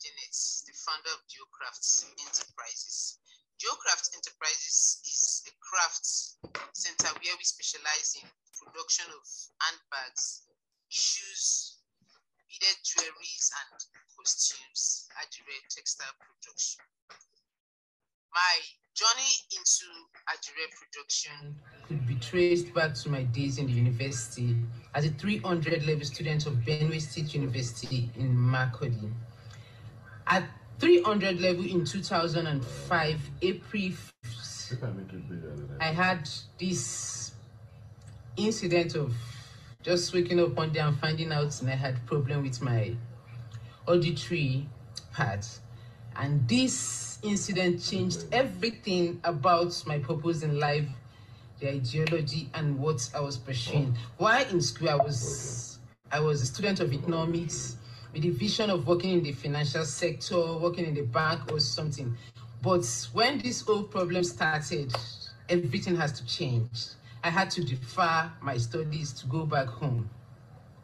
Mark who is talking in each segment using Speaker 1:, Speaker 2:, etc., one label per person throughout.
Speaker 1: Janet, the founder of Geocraft Enterprises. Geocraft Enterprises is a craft center where we specialize in production of handbags, shoes, beaded jewelries, and costumes. Adire textile production. My journey into Adire production could be traced back to my days in the university as a 300 level student of Benue State University in Makurdi. At 300 level in 2005, April 5th, I had this incident of just waking up one day and finding out and I had problem with my auditory part. And this incident changed everything about my purpose in life, the ideology, and what I was pursuing. While in school, I was a student of economics with a vision of working in the financial sector, working in the bank or something. But when this whole problem started, everything has to change. I had to defer my studies to go back home,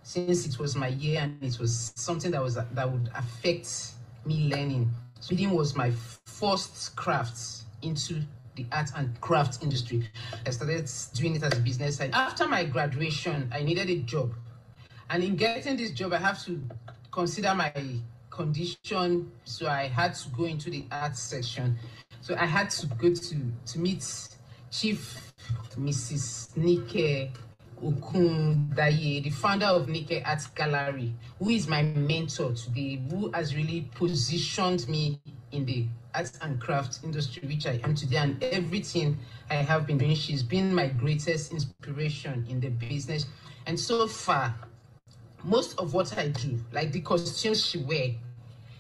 Speaker 1: since it was my year and it was something that would affect me learning. Reading was my first craft into the art and craft industry. I started doing it as a business. And after my graduation, I needed a job. And in getting this job, I have to consider my condition. So I had to go into the art section. So I had to go to meet Chief Mrs. Nike Okundaye, the founder of Nike Art Gallery, who is my mentor today, who has really positioned me in the art and craft industry, which I am today, and everything I have been doing. She's been my greatest inspiration in the business. And so far, most of what I do, like the costumes she wears,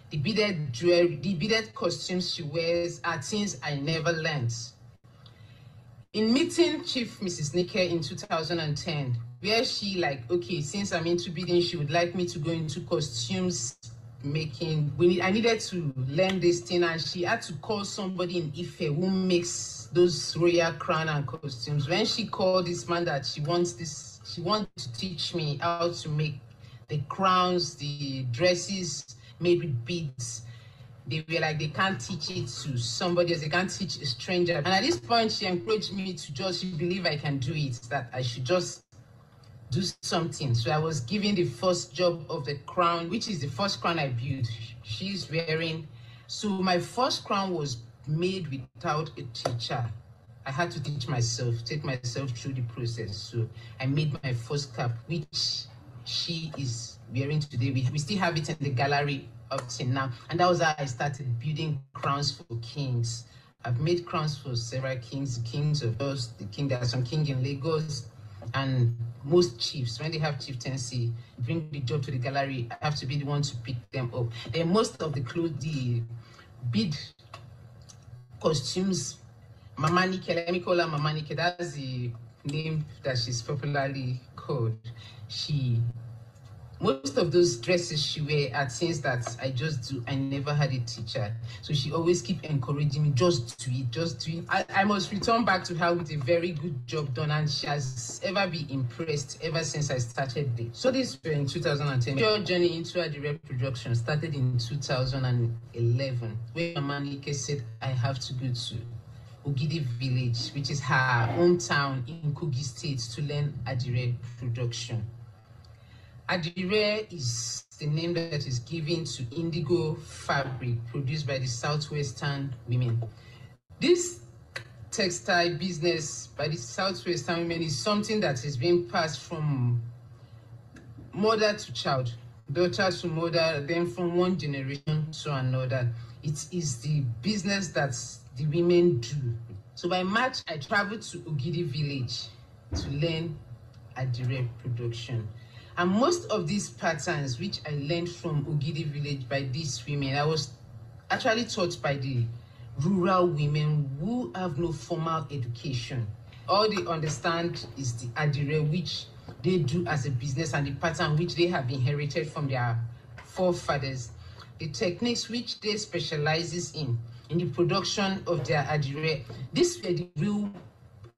Speaker 1: the beaded jewelry, the beaded costumes she wears, are things I never learned. In meeting Chief Mrs. Nike in 2010, where she okay, since I'm into beading, she would like me to go into costumes making. I needed to learn this thing, and she had to call somebody in Ife who makes those royal crown and costumes. When she called this man that she wanted to teach me how to make the crowns, the dresses made with beads. They were like, they can't teach it to somebody else, they can't teach a stranger. And at this point, she encouraged me to she believe I can do it, that I should just do something. So I was given the first job of the crown, which is the first crown I built. She's wearing. So my first crown was made without a teacher. I had to teach myself, take myself through the process. So I made my first cap, which she is wearing today. We still have it in the gallery up till now, and that was how I started building crowns for kings. I've made crowns for several kings, the kings of those, there are some king in Lagos, and most chiefs, when they have chieftaincy, bring the job to the gallery, I have to be the one to pick them up. Then most of the clothes, the bead costumes, Mama Nike, let me call her Mama Nike, that's the name that she's popularly called. Most of those dresses she wear are things that I just do. I never had a teacher. So she always keep encouraging me, just do it. I must return back to her with a very good job done, and she has ever been impressed ever since I started there. So this was in 2010. Your journey into Adire production started in 2011, where Mama Nike said I have to go to Ogidi village, which is her hometown in Kogi State, to learn Adire production. Adire is the name that is given to indigo fabric produced by the Southwestern women. This textile business by the Southwestern women is something that is being passed from mother to child, daughter to mother, then from one generation to another. It is the business that the women do. So by March, I traveled to Ogidi village to learn Adire production. And most of these patterns, which I learned from Ogidi village by these women, I was actually taught by the rural women who have no formal education. All they understand is the Adire, which they do as a business, and the pattern which they have inherited from their forefathers. The techniques which they specializes in the production of their Adire. These were the real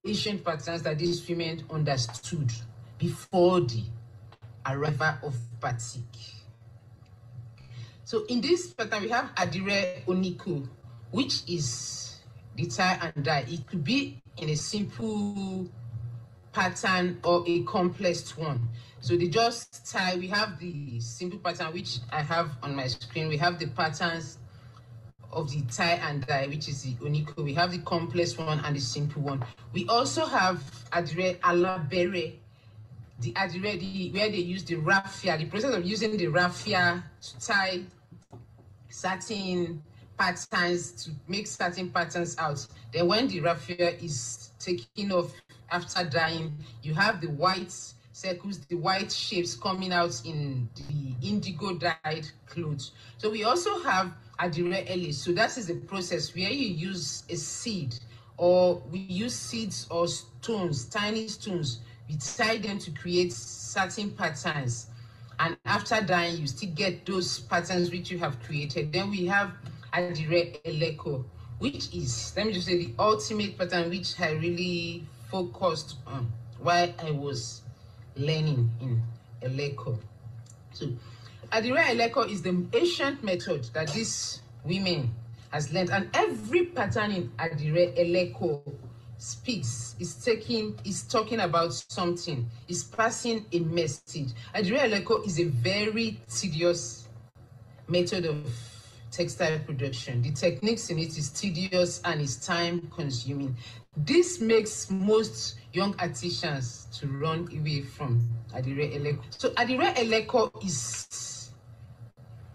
Speaker 1: ancient patterns that these women understood before the arrival of batik. So in this pattern, we have Adire Oniko, which is the tie and dye. It could be in a simple pattern or a complex one. So they just tie. We have the simple pattern, which I have on my screen. We have the patterns of the tie and dye, which is the Oniko. We have the complex one and the simple one. We also have Adire Alabere, the Adire, where they use the raffia, the process of using the raffia to tie certain patterns, to make certain patterns out. Then when the raffia is taken off after dyeing, you have the white circles, the white shapes coming out in the indigo dyed clothes. So we also have Adire Ele. So that is a process where you use a seed, or we use seeds or stones, tiny stones. We tie them to create certain patterns. And after dyeing, you still get those patterns which you have created. Then we have Adire Eleko, which is, let me just say, the ultimate pattern which I really focused on while I was learning in Eleko. So Adire Eleko is the ancient method that these women has learned, and every pattern in Adire Eleko is talking about something, is passing a message. Adire Eleko is a very tedious method of textile production. The techniques in it is tedious and is time consuming. This makes most young artisans to run away from Adire Eleko. So Adire Eleko is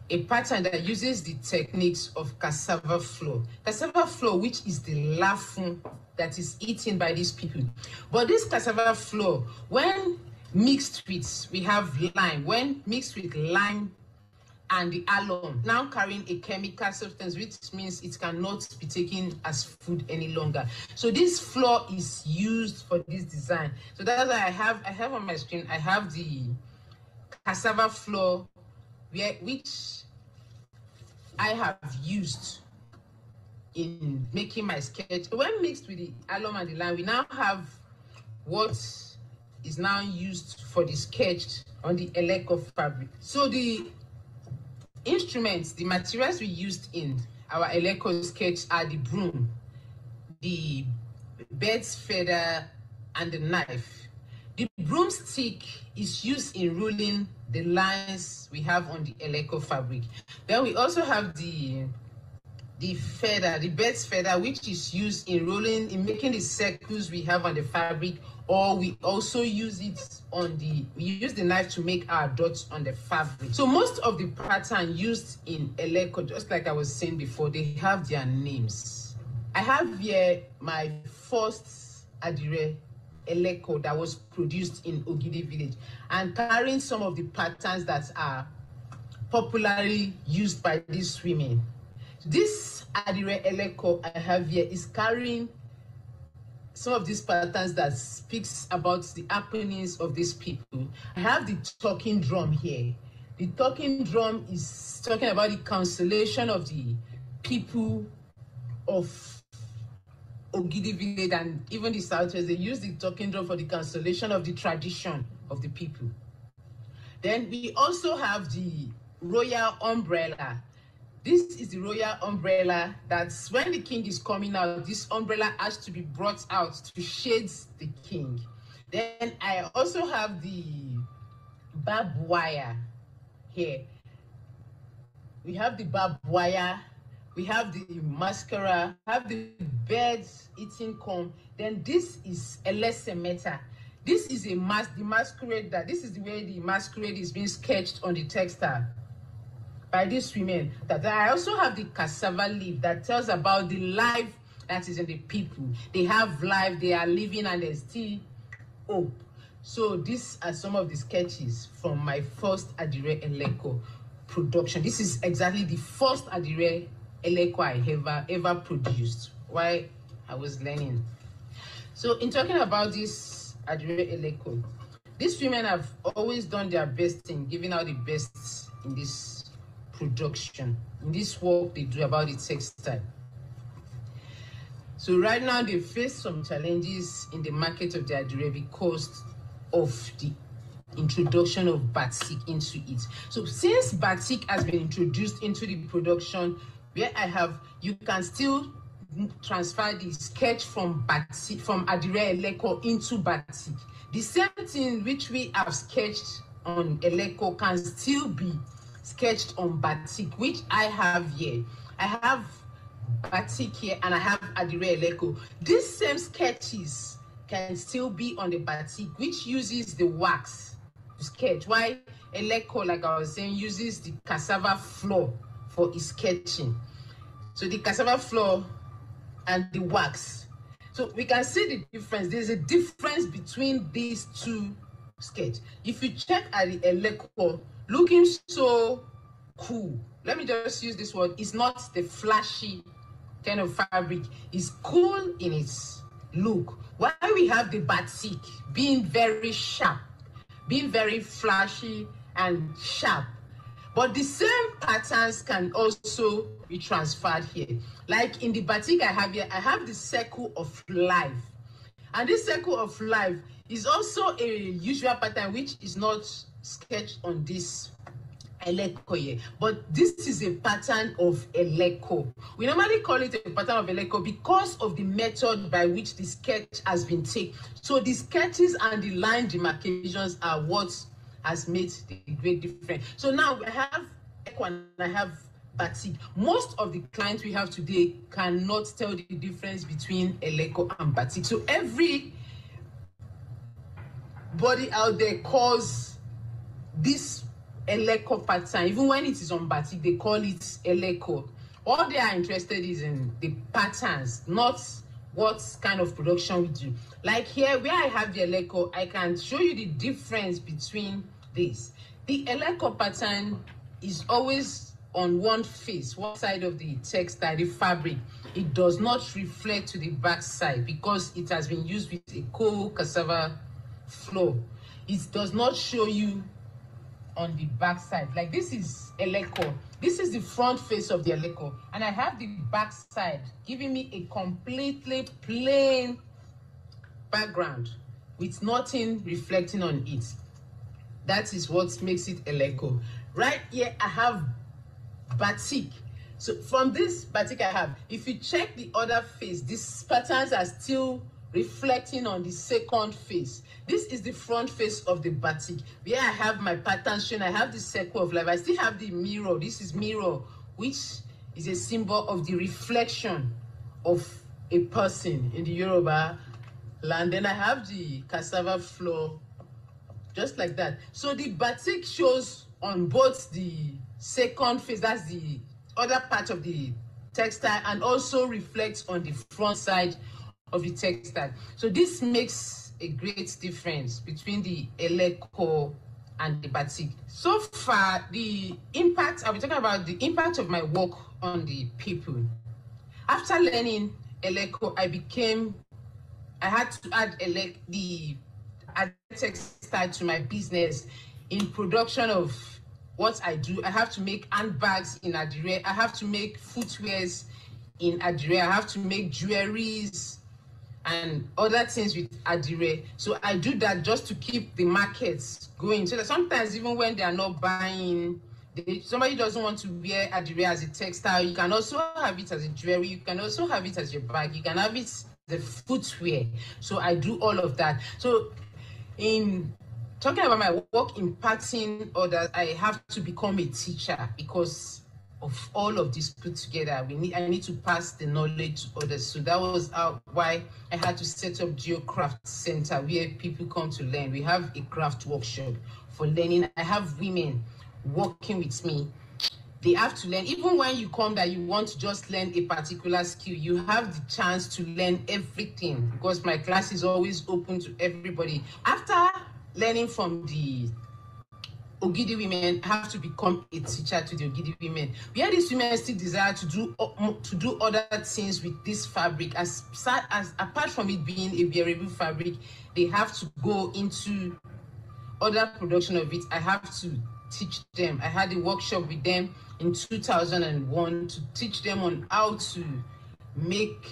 Speaker 1: a pattern that uses the techniques of cassava flour. Cassava flour, which is the lafun that is eaten by these people. But this cassava flour, when mixed with, we have lime, when mixed with lime and the alum, now carrying a chemical substance, which means it cannot be taken as food any longer. So this flour is used for this design. So that's why I have on my screen, I have the cassava flour, which I have used in making my sketch. When mixed with the alum and the lime, we now have what is now used for the sketch on the Eleko fabric. So the instruments, the materials we used in our Eleko sketch are the broom, the bird's feather, and the knife. The broomstick is used in ruling the lines we have on the Eleko fabric. Then we also have the feather, the bird's feather, which is used in rolling, in making the circles we have on the fabric, or we also use it on we use the knife to make our dots on the fabric. So most of the pattern used in Eleko, just like I was saying before, they have their names. I have here my first Adire Eleko that was produced in Ogidi village, and carrying some of the patterns that are popularly used by these women. This Adire Eleko I have here is carrying some of these patterns that speaks about the happenings of these people. I have the talking drum here. The talking drum is talking about the consolation of the people of Ogidi village, and even the Southwest. They use the talking drum for the consolation of the tradition of the people. Then we also have the royal umbrella. This is the royal umbrella that's when the king is coming out, this umbrella has to be brought out to shade the king. Then I also have the barbed wire here. We have the barbed wire, we have the mascara, have the birds eating corn. Then this is a lesser meta. This is the masquerade, that this is the way the masquerade is being sketched on the textile by these women. That I also have the cassava leaf that tells about the life that is in the people. They have life, they are living, and there's still hope. So these are some of the sketches from my first Adire Eleko production. This is exactly the first Adire Eleko I ever produced while I was learning. So in talking about this Adire Eleko, these women have always done their best in giving out the best in this production, in this work they do about the textile. So right now they face some challenges in the market of the Adire because of the
Speaker 2: introduction of batik into it. So since batik has been introduced into the production, where I have, you can still transfer the sketch from batik, from Adire Eleko into batik. The same thing which we have sketched on Eleko can still be sketched on batik, which I have here. I have batik here and I have Adire Eleko. These same sketches can still be on the batik, which uses the wax to sketch. Why Eleko, like I was saying, uses the cassava flour for its sketching. So the cassava flour and the wax. So we can see the difference. There's a difference between these two sketches. If you check at the Eleko, looking so cool. Let me just use this word. It's not the flashy kind of fabric. It's cool in its look. While we have the batik being very sharp, being very flashy and sharp. But the same patterns can also be transferred here. Like in the batik I have here, I have the circle of life. And this circle of life is also a usual pattern which is not sketched on this Eleko here. But this is a pattern of Eleko. We normally call it a pattern of Eleko because of the method by which the sketch has been taken. So the sketches and the line demarcations are what has made the great difference. So now I have Eleko and I have batik. Most of the clients we have today cannot tell the difference between Eleko and batik. So everybody out there calls this Eleko pattern, even when it is on batik, they call it Eleko. All they are interested is in the patterns, not what kind of production we do. Like here, where I have the Eleko, I can show you the difference between this. The Eleko pattern is always on one face, one side of the textile, the fabric. It does not reflect to the back side because it has been used with a cold cassava flour. It does not show you on the back side. Like this is Eleko. This is the front face of the Eleko. And I have the back side giving me a completely plain background with nothing reflecting on it. That is what makes it Eleko. Right here, I have batik. So from this batik I have, if you check the other face, these patterns are still reflecting on the second face. This is the front face of the batik where I have my pattern shown. I have the circle of life. I still have the mirror. This is mirror, which is a symbol of the reflection of a person in the Yoruba land. Then I have the cassava flour, just like that. So the batik shows on both the second face, that's the other part of the textile, and also reflects on the front side of the textile. So this makes a great difference between the Eleko and the batik. So far, the impact, I'll be talking about the impact of my work on the people. After learning Eleko, I had to add the textile to my business in production of what I do. I have to make handbags in Adire. I have to make footwears in Adire. I have to make jewelries and other things with Adire. So I do that just to keep the markets going. So that sometimes even when they are not buying, somebody doesn't want to wear Adire as a textile, you can also have it as a jewelry. You can also have it as your bag. You can have it as the footwear. So I do all of that. So in talking about my work impacting others, I have to become a teacher because of all of this put together. I need to pass the knowledge to others. So that was why I had to set up Geocraft Center where people come to learn. We have a craft workshop for learning. I have women working with me. They have to learn. Even when you come that you want to just learn a particular skill, you have the chance to learn everything because my class is always open to everybody. After learning from the Ogidi women, I have to become a teacher to the Ogidi women. Where these women still desire to do other things with this fabric, as apart from it being a wearable fabric, they have to go into other production of it. I have to teach them. I had a workshop with them in 2001 to teach them on how to make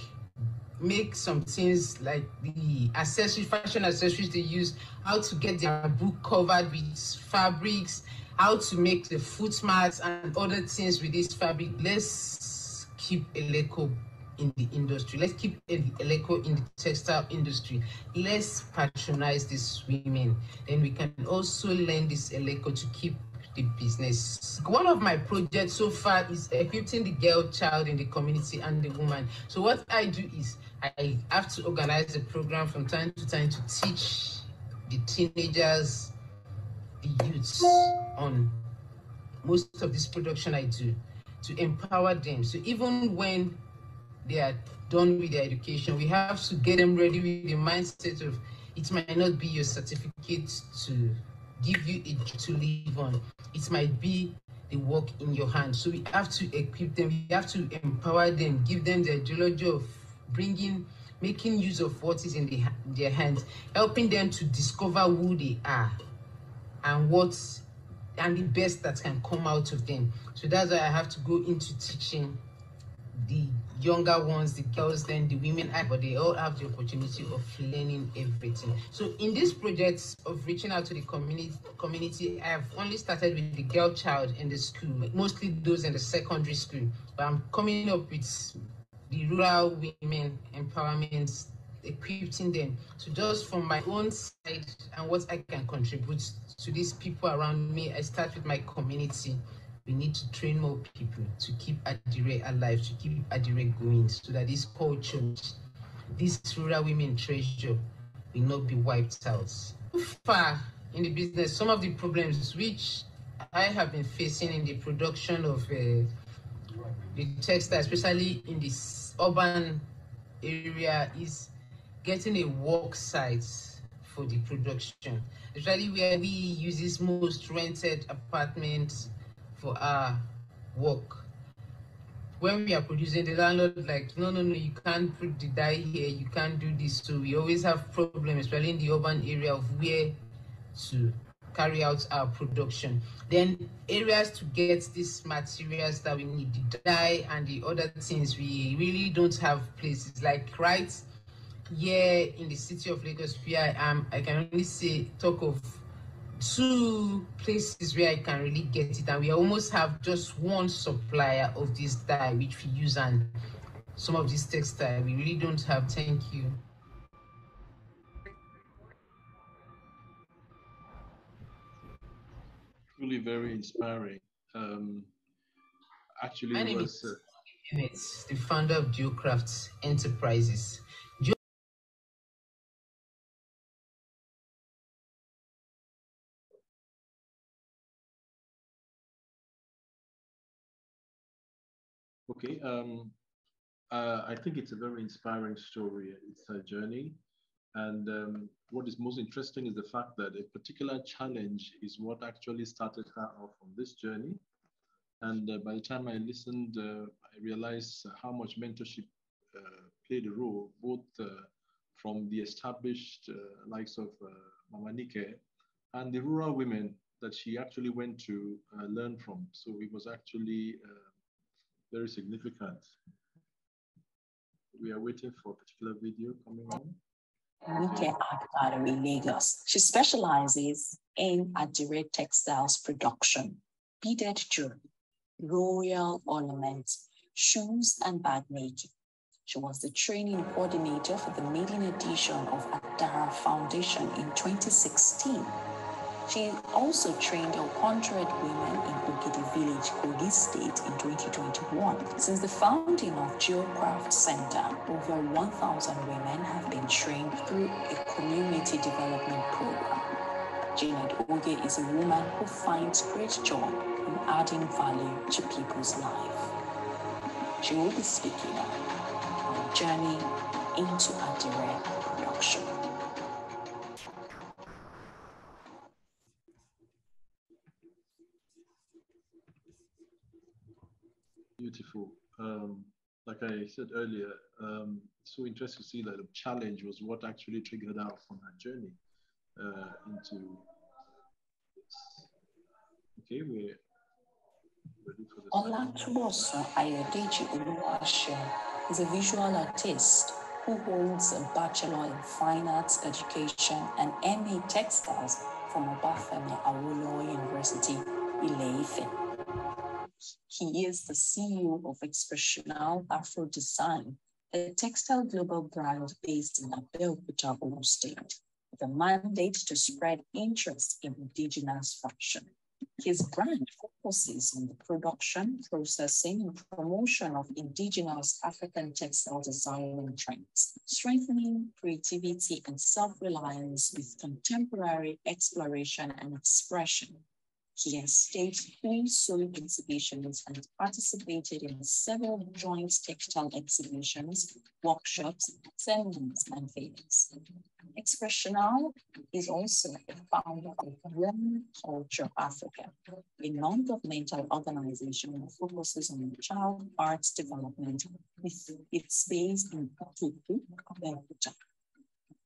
Speaker 2: make some things like the accessories, fashion accessories they use, how to get their book covered with fabrics, how to make the foot mats and other things with this fabric. Let's keep Eleco in the industry. Let's keep Eleco in the textile industry. Let's patronize these women. Then we can also learn this Eleco to keep the business. One of my projects so far is equipping the girl child in the community and the woman. So what I do is I have to organize a program from time to time to teach the teenagers, the youths on most of this production I do, to empower them. So even when they are done with their education, we have to get them ready with the mindset of it might not be your certificate to give you a to live on. It might be the work in your hand. So we have to equip them, we have to empower them, give them the ideology of making use of what is in their hands, helping them to discover who they are and the best that can come out of them. So that's why I have to go into teaching the younger ones, the girls, then the women, but they all have the opportunity of learning everything. So in this project of reaching out to the community, I have only started with the girl child in the school, mostly those in the secondary school, but I'm coming up with the rural women empowerment, equipping them. So just from my own side and what I can contribute to these people around me, I start with my community. We need to train more people to keep Adire alive, to keep Adire going, so that this culture, this rural women treasure, will not be wiped out. So far in the business, some of the problems which I have been facing in the production of the textile, especially in this urban area, is getting a work site for the production, especially where we use this most rented apartments for our work. When we are producing, the landlord like, no, you can't put the dye here, you can't do this. So we always have problems, especially in the urban area, of where to carry out our production. Then areas to get these materials that we need, the dye and the other things, we really don't have places. Like right here in the city of Lagos where I am, I can only talk of 2 places where I can really get it, and we almost have just one supplier of this dye which we use, and some of this textile we really don't have. Thank you.
Speaker 3: Really very inspiring. Actually,
Speaker 2: My
Speaker 3: it
Speaker 2: name
Speaker 3: was.
Speaker 2: is the founder of Geocraft Enterprises.
Speaker 3: Okay. I think it's a very inspiring story. It's a journey. And what is most interesting is the fact that a particular challenge is what actually started her off on this journey. And by the time I listened, I realized how much mentorship played a role, both from the established likes of Mama Nike and the rural women that she actually went to learn from. So it was actually very significant. We are waiting for a particular video coming on.
Speaker 4: Nike Art Gallery, Lagos. She specializes in Adire textiles production, beaded jewelry, royal ornaments, shoes, and bag making. She was the training coordinator for the maiden edition of Adire Foundation in 2016. She also trained 100 women in Ogidi Village, Kogi State in 2021. Since the founding of Geocraft Center, over 1,000 women have been trained through a community development program. Janet Oge is a woman who finds great joy in adding value to people's life. She will be speaking on a journey into Adire production.
Speaker 3: Beautiful. Like I said earlier, it's so interesting to see that the challenge was what actually triggered her on her journey into this. Okay, we're ready for this.
Speaker 4: Olatuboso Ayodeji Oluwaseun is a visual artist who holds a Bachelor in Fine Arts Education and MA Textiles from Obafemi Awolowo University, Ile-Ife. He is the CEO of Expressional Afro Design, a textile global brand based in Abeokuta, Ogun State, with a mandate to spread interest in indigenous fashion. His brand focuses on the production, processing, and promotion of indigenous African textile design and trends, strengthening creativity and self-reliance with contemporary exploration and expression. He has staged 3 solo exhibitions and participated in several joint textile exhibitions, workshops, seminars, and fairs. Expressional is also the founder of Women Culture Africa, a non-governmental organization that focuses on child arts development with its base in Otutu, Abeokuta.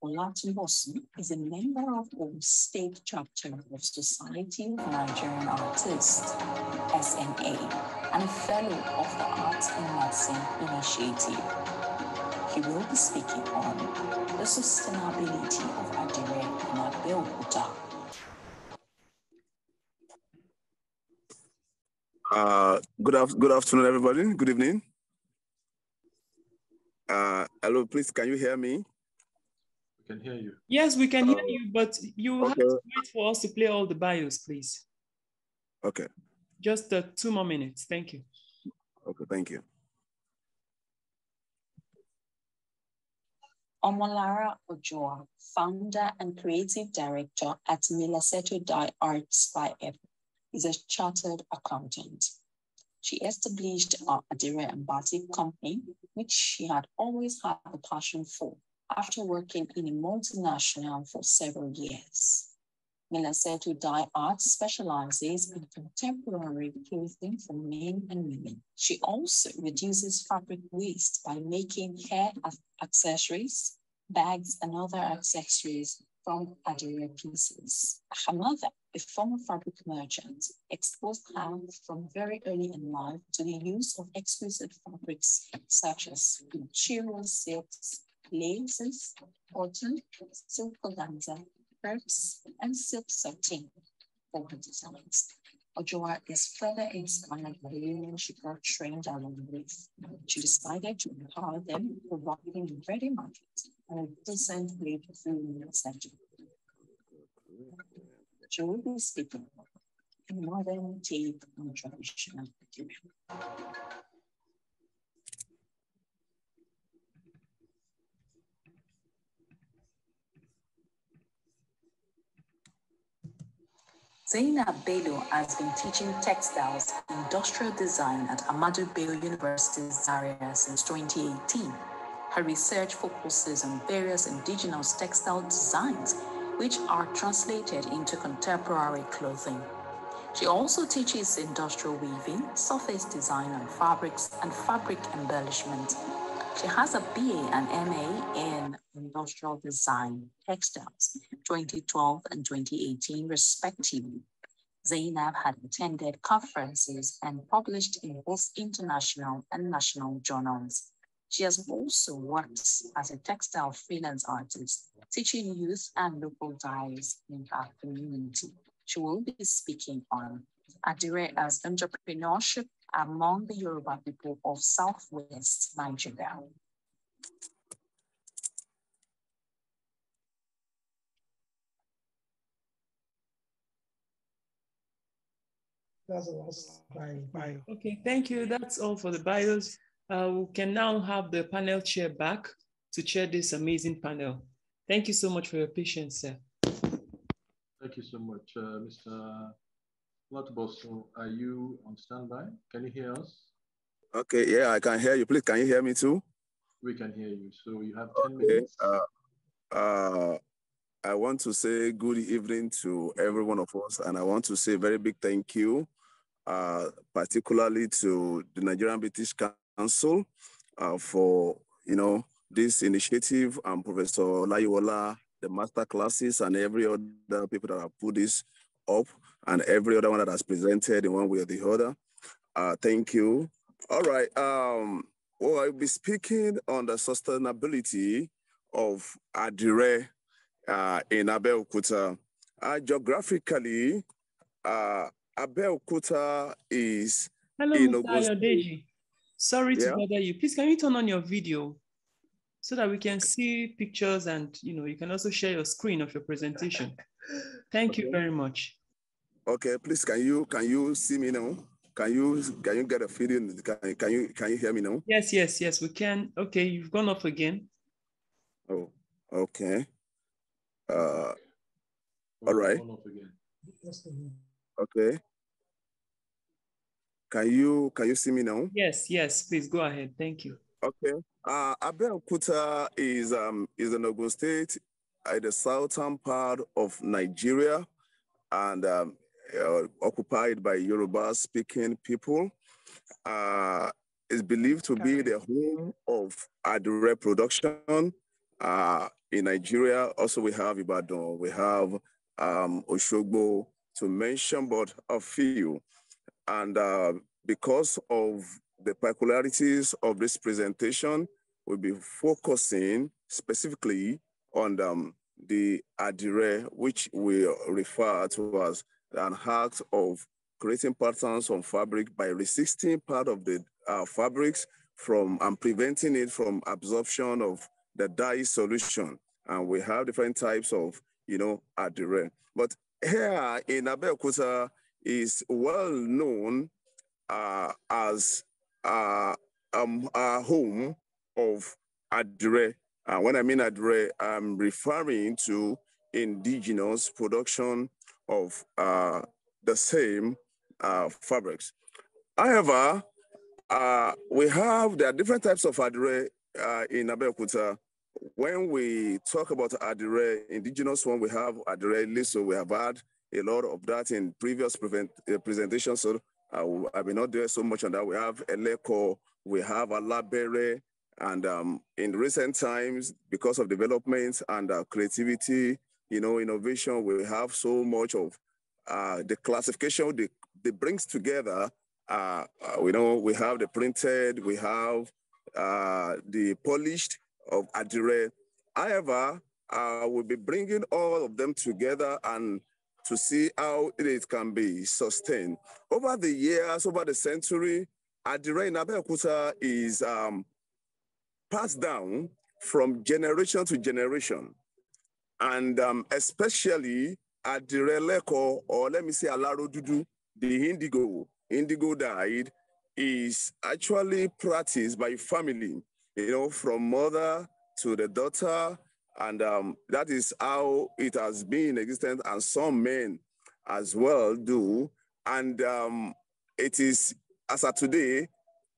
Speaker 4: Olatunbosun is a member of the state chapter of Society of Nigerian Artists, SMA, and a fellow of the Arts in Medicine Initiative. He will be speaking on the sustainability of Adire in Abeokuta.
Speaker 5: Good afternoon, everybody. Good evening. Hello, please, can you hear me?
Speaker 3: We can hear you.
Speaker 6: Yes, we can hear you, but you
Speaker 5: okay.
Speaker 6: have to wait for us to play all the bios, please.
Speaker 5: Okay.
Speaker 6: Just 2 more minutes. Thank you.
Speaker 5: Okay, thank you.
Speaker 4: Omolara Ojoa, founder and creative director at Milaseto Dye Arts by Ep, is a chartered accountant. She established Adire and Batik company, which she had always had a passion for after working in a multinational for several years. Milaseto Dye Arts specializes in contemporary clothing for men and women. She also reduces fabric waste by making hair accessories, bags, and other accessories from Adire pieces. Her mother, a former fabric merchant, exposed her from very early in life to the use of exquisite fabrics such as material silks, laces, cotton, silk organza, crepes, and silk satin for her designs. Ojoa is further inspired by the women she got trained along with. She decided to empower them, providing a ready market and a decent way to fill the center. She will be speaking in modern take on traditional material. Zainab Bello has been teaching textiles and industrial design at Ahmadu Bello University, Zaria since 2018. Her research focuses on various indigenous textile designs, which are translated into contemporary clothing. She also teaches industrial weaving, surface design on fabrics, and fabric embellishment. She has a BA and MA in Industrial Design, Textiles, 2012 and 2018 respectively. Zainab had attended conferences and published in both international and national journals. She has also worked as a textile freelance artist, teaching youth and local dyes in her community. She will be speaking on Adire as entrepreneurship among the Yoruba people of Southwest Nigeria.
Speaker 7: That's the last bio.
Speaker 6: Okay, thank you. That's all for the bios. We can now have the panel chair back to chair this amazing panel. Thank you so much for your patience, sir.
Speaker 3: Thank you so much. Mr. Lotboso, are you on standby? Can you hear us?
Speaker 5: Okay, yeah, I can hear you. Please, can you hear me too?
Speaker 3: We can hear you. So you have 10 minutes.
Speaker 5: I want to say good evening to every one of us, and I want to say a very big thank you, particularly to the Nigerian British Council for, this initiative, and Professor Olayiwola, the master classes, and every other people that have put this up, and every other one that has presented in one way or the other. Thank you. All right. Well, I'll be speaking on the sustainability of Adire in Abeokuta. Geographically, Abeokuta is
Speaker 6: Hello,
Speaker 5: in
Speaker 6: Mr.
Speaker 5: Ogun State.
Speaker 6: Ayodeji. Sorry to
Speaker 5: Yeah.
Speaker 6: bother you. Please, can you turn on your video so that we can see pictures and you can also share your screen of your presentation. Thank you very much.
Speaker 5: Okay, please, can you see me now? Can you get a feeling? Can you hear me now?
Speaker 6: Yes, we can. Okay, you've gone off again.
Speaker 5: Oh, okay. All right. Okay. Can you see me now?
Speaker 6: Yes, please go ahead. Thank you.
Speaker 5: Okay. Abeokuta is in Ogun State, at the southern part of Nigeria, and occupied by Yoruba-speaking people. Is believed to be the home of Adire production in Nigeria. Also, we have Ibadan, we have Oshogbo, to mention but a few. And because of the peculiarities of this presentation, we'll be focusing specifically on the Adire, which we refer to as an act of creating patterns on fabric by resisting part of the fabrics from and preventing it from absorption of the dye solution. And we have different types of, Adire. But here in Abeokuta is well known as a home of Adire. When I mean Adire, I'm referring to indigenous production of the same fabrics. However, there are different types of Adire in Abeokuta. When we talk about Adire, indigenous one, we have Adire Liso. We have had a lot of that in previous presentations, so I will not do so much on that. We have Eleko, we have Alabere, and in recent times, because of development and creativity, innovation, we have so much of the classification that brings together. We have the printed, we have the polished of Adire. However, we'll be bringing all of them together and to see how it can be sustained. Over the years, over the century, Adire in Abeokuta is passed down from generation to generation. And especially Adire Leko, or let me say Alaro Dudu, the indigo dyed, is actually practiced by family, from mother to the daughter, and that is how it has been in existence, and some men as well do. And it is, as of today,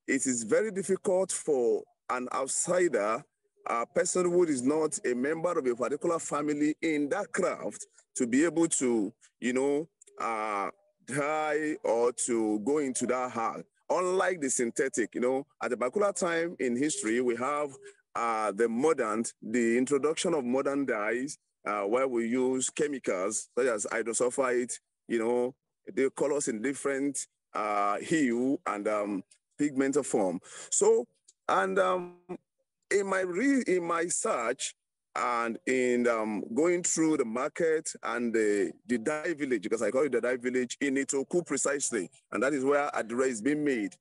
Speaker 5: it is very difficult for an outsider, a person who is not a member of a particular family in that craft, to be able to, dye or to go into that art. Unlike the synthetic, at a particular time in history, we have the introduction of modern dyes, where we use chemicals such as hydrosulfide, the colors in different hue and pigmental form. So, and in my search and in going through the market and the dye village, because I call it the dye village, in Itoku precisely, and that is where Adire is being made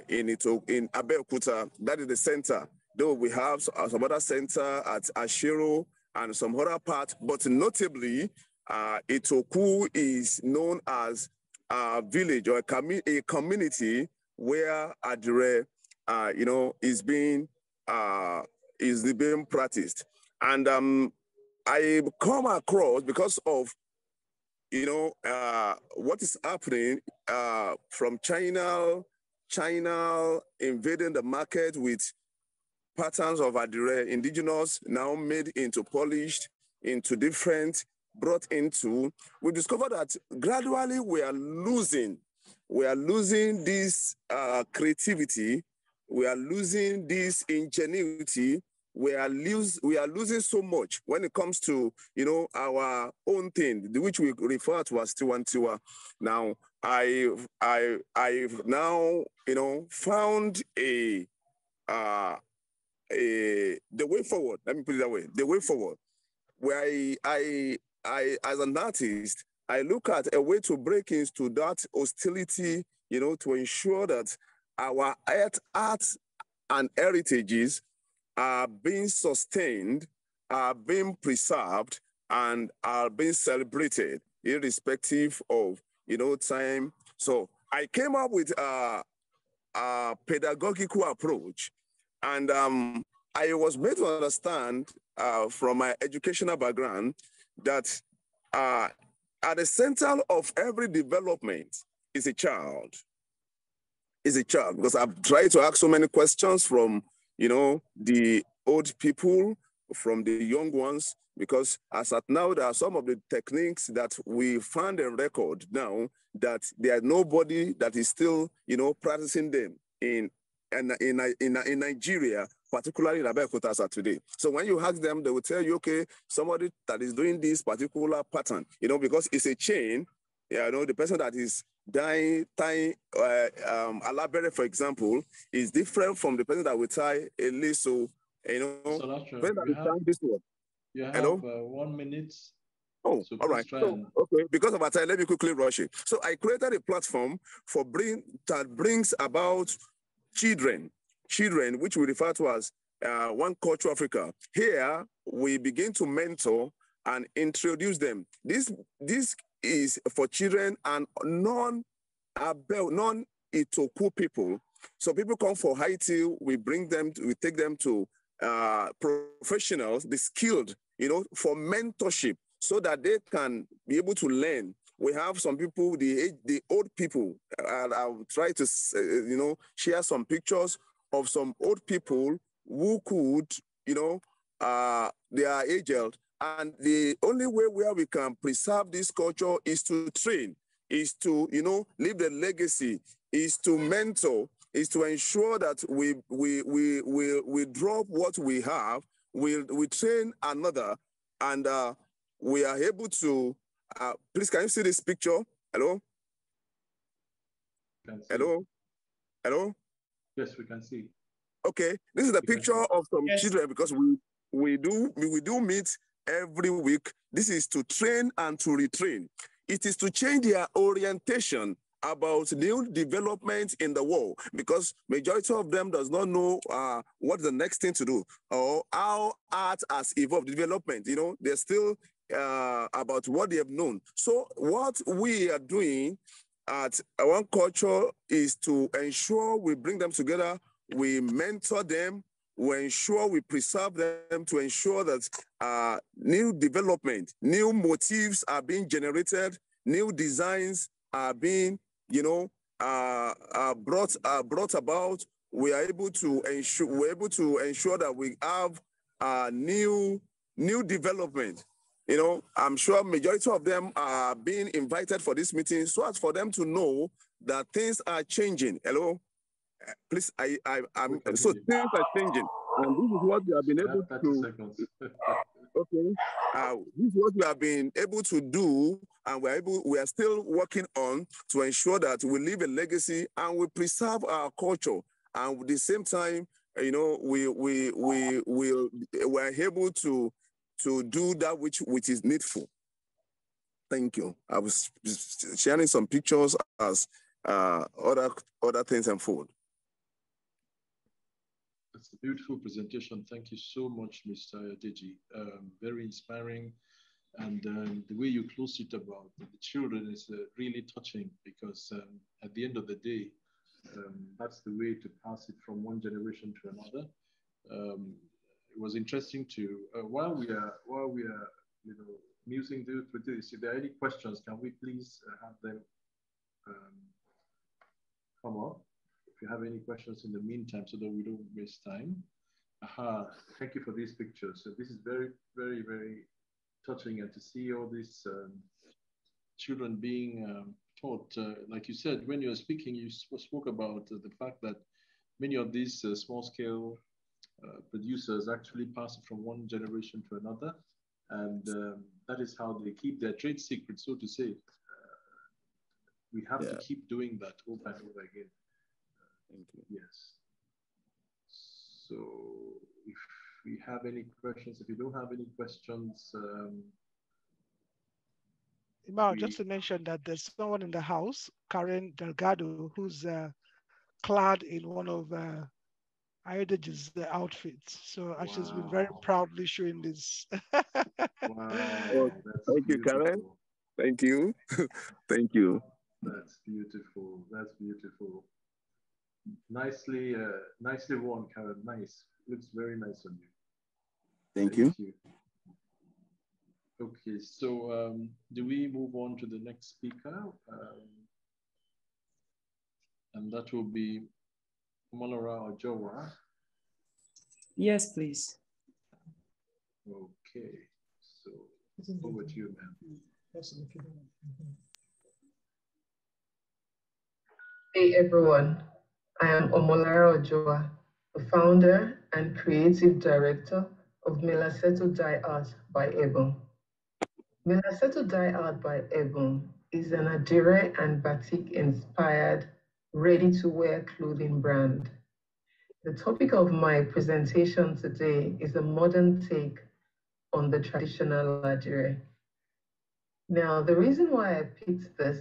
Speaker 5: in Abeokuta. That is the center. Though we have some other center at Ashiro and some other part, but notably, Itoku is known as a village or a community where Adire, is being practiced. And I come across, because of what is happening from China invading the market with patterns of Adire, indigenous now made into polished, into different, brought into, we discovered that gradually we are losing this creativity, we are losing this ingenuity, we are losing so much when it comes to, our own thing, which we refer to as tiwantiwa. Now, I've now, found a the way forward. Let me put it that way. The way forward, where I as an artist, I look at a way to break into that hostility, you know, to ensure that our art and heritages are being sustained, are being preserved, and are being celebrated, irrespective of, you know, time. So I came up with a pedagogical approach, and I was made to understand from my educational background that at the center of every development is a child. Is a child, because I've tried to ask so many questions from, you know, the old people, from the young ones, because as at now, there are some of the techniques that we found in record now that there's nobody that is still, you know, practicing them in Nigeria, particularly in Abeokuta as of today. So when you ask them, they will tell you, okay, somebody that is doing this particular pattern, you know, because it's a chain. Yeah, you know, the person that is tying alabere, for example, is different from the person that will tie a lasso, you know.
Speaker 3: So that's true. You have
Speaker 5: Hello?
Speaker 3: 1 minute.
Speaker 5: Oh,
Speaker 3: so
Speaker 5: all right. So, okay, because of our time, let me quickly rush it. So I created a platform that brings about children, which we refer to as One Culture Africa. Here, we begin to mentor and introduce them. This is for children and non-Itoku people. So people come for Haiti, we take them to professionals, the skilled, you know, for mentorship, so that they can be able to learn. We have some people, the old people, and I'll try to, you know, share some pictures of some old people who could, you know, they are aged. And the only way where we can preserve this culture is to train, is to, you know, leave the legacy, is to mentor, is to ensure that we drop what we have, we train another, and we are able to, please, can you see this picture? Hello? Hello? Hello?
Speaker 3: Yes, we can see.
Speaker 5: Okay, this is the picture of some children, because we do meet every week. This is to train and to retrain. It is to change their orientation about new development in the world, because majority of them does not know what's the next thing to do or how art has evolved, development. You know, they're still about what they have known. So what we are doing at One Culture is to ensure we bring them together, we mentor them, we ensure we preserve them, to ensure that new development, new motifs are being generated, new designs are being, you know, brought about. We are able to ensure that we have new development. You know, I'm sure majority of them are being invited for this meeting, so as for them to know that things are changing. Hello, please. So things are changing, and this is what we have been able to. Okay, this is what we have been able to do, and we are still working on to ensure that we leave a legacy and we preserve our culture, and at the same time, you know, we're able to do that which is needful. Thank you. I was sharing some pictures as other things unfold.
Speaker 3: It's a beautiful presentation. Thank you so much, Mr. Deji. Very inspiring. And the way you closed it about the children is really touching, because at the end of the day, that's the way to pass it from one generation to another. It was interesting to, while we are, you know, musing through this, if there are any questions, can we please have them come up? If you have any questions in the meantime, so that we don't waste time. Thank you for these pictures. So this is very, very, very touching, and to see all these children being taught. Like you said, when you were speaking, you spoke about the fact that many of these small-scale producers actually pass it from one generation to another, and that is how they keep their trade secret, so to say. We have to keep doing that over and over again.
Speaker 5: Thank you.
Speaker 3: Yes. So if we have any questions, if you don't have any questions,
Speaker 7: Just to mention that there's someone in the house, Karen Delgado, who's clad in one of Ayodeji's outfits. So she's been very proudly showing this.
Speaker 3: wow, that's
Speaker 5: Thank you, Karen.
Speaker 3: beautiful.
Speaker 5: Thank you. Thank you.
Speaker 3: That's beautiful. That's beautiful. Nicely worn, Karen. Nice. Looks very nice on you.
Speaker 5: Thank you.
Speaker 3: Okay, so do we move on to the next speaker? And that will be Molara Ojowa.
Speaker 6: Yes, please.
Speaker 3: Okay, so over to you, ma'am.
Speaker 8: Hey everyone, I am Omolara Ojowa, the founder and creative director of Milaseto Dye Art by Ebon. Milaseto Dye Art by Ebon is an Adire and batik inspired ready-to-wear clothing brand. The topic of my presentation today is a modern take on the traditional Adire. Now, the reason why I picked this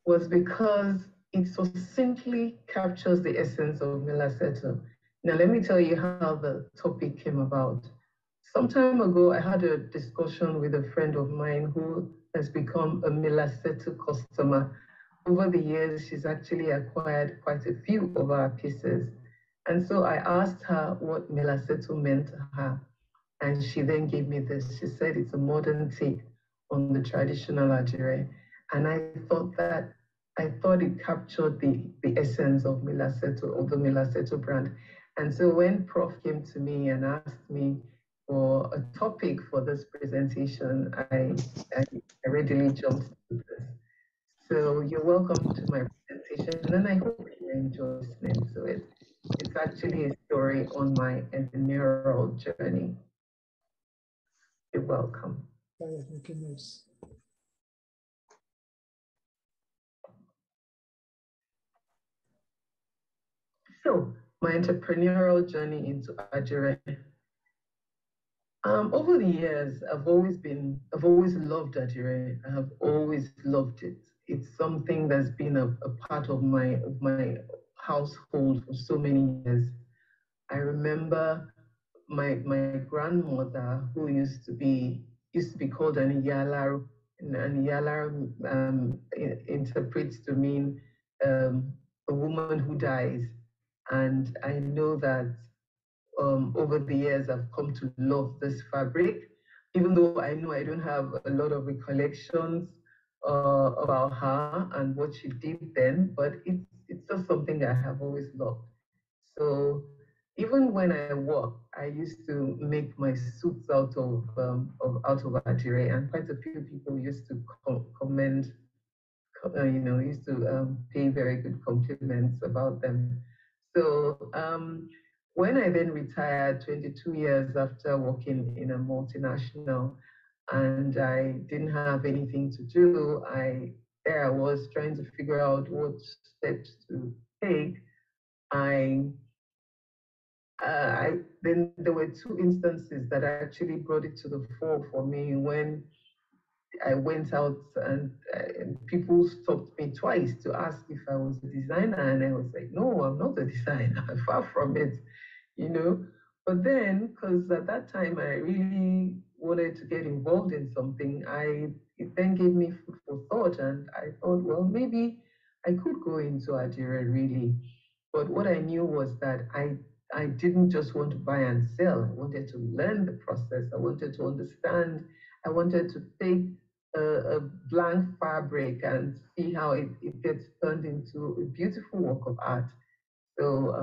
Speaker 8: was because it succinctly captures the essence of Milaseto. Now, let me tell you how the topic came about. Some time ago, I had a discussion with a friend of mine who has become a Milaseto customer. Over the years, she's actually acquired quite a few of our pieces. And so I asked her what Milaseto meant to her. And she then gave me this. She said it's a modern take on the traditional Adire. And I thought it captured the essence of Milaseto, of the Milaseto brand. And so when Prof came to me and asked me for a topic for this presentation, I readily jumped to this. So you're welcome to my presentation, and I hope you enjoy listening to it. It's actually a story on my entrepreneurial journey. You're welcome. So, my entrepreneurial journey into Adire. Over the years, I've always loved Adire. I have always loved it. It's something that's been a part of my household for so many years. I remember my grandmother, who used to be called an Iyalaro, and Iyalaro interprets to mean a woman who dies. And I know that over the years I've come to love this fabric, even though I know I don't have a lot of recollections about her and what she did then, but it's just something I have always loved. So even when I work, I used to make my suits out of Adire, and quite a few people used to commend, used to pay very good compliments about them. So when I then retired 22 years after working in a multinational, and I didn't have anything to do, I was trying to figure out what steps to take. Then there were two instances that actually brought it to the fore for me when I went out and people stopped me twice to ask if I was a designer, and I was like, no, I'm not a designer, far from it, you know. But then, because at that time I really wanted to get involved in something, it then gave me food for thought, and I thought, well, maybe I could go into Adire really. But what I knew was that I didn't just want to buy and sell. I wanted to learn the process. I wanted to understand. I wanted to take a blank fabric and see how it gets turned into a beautiful work of art. So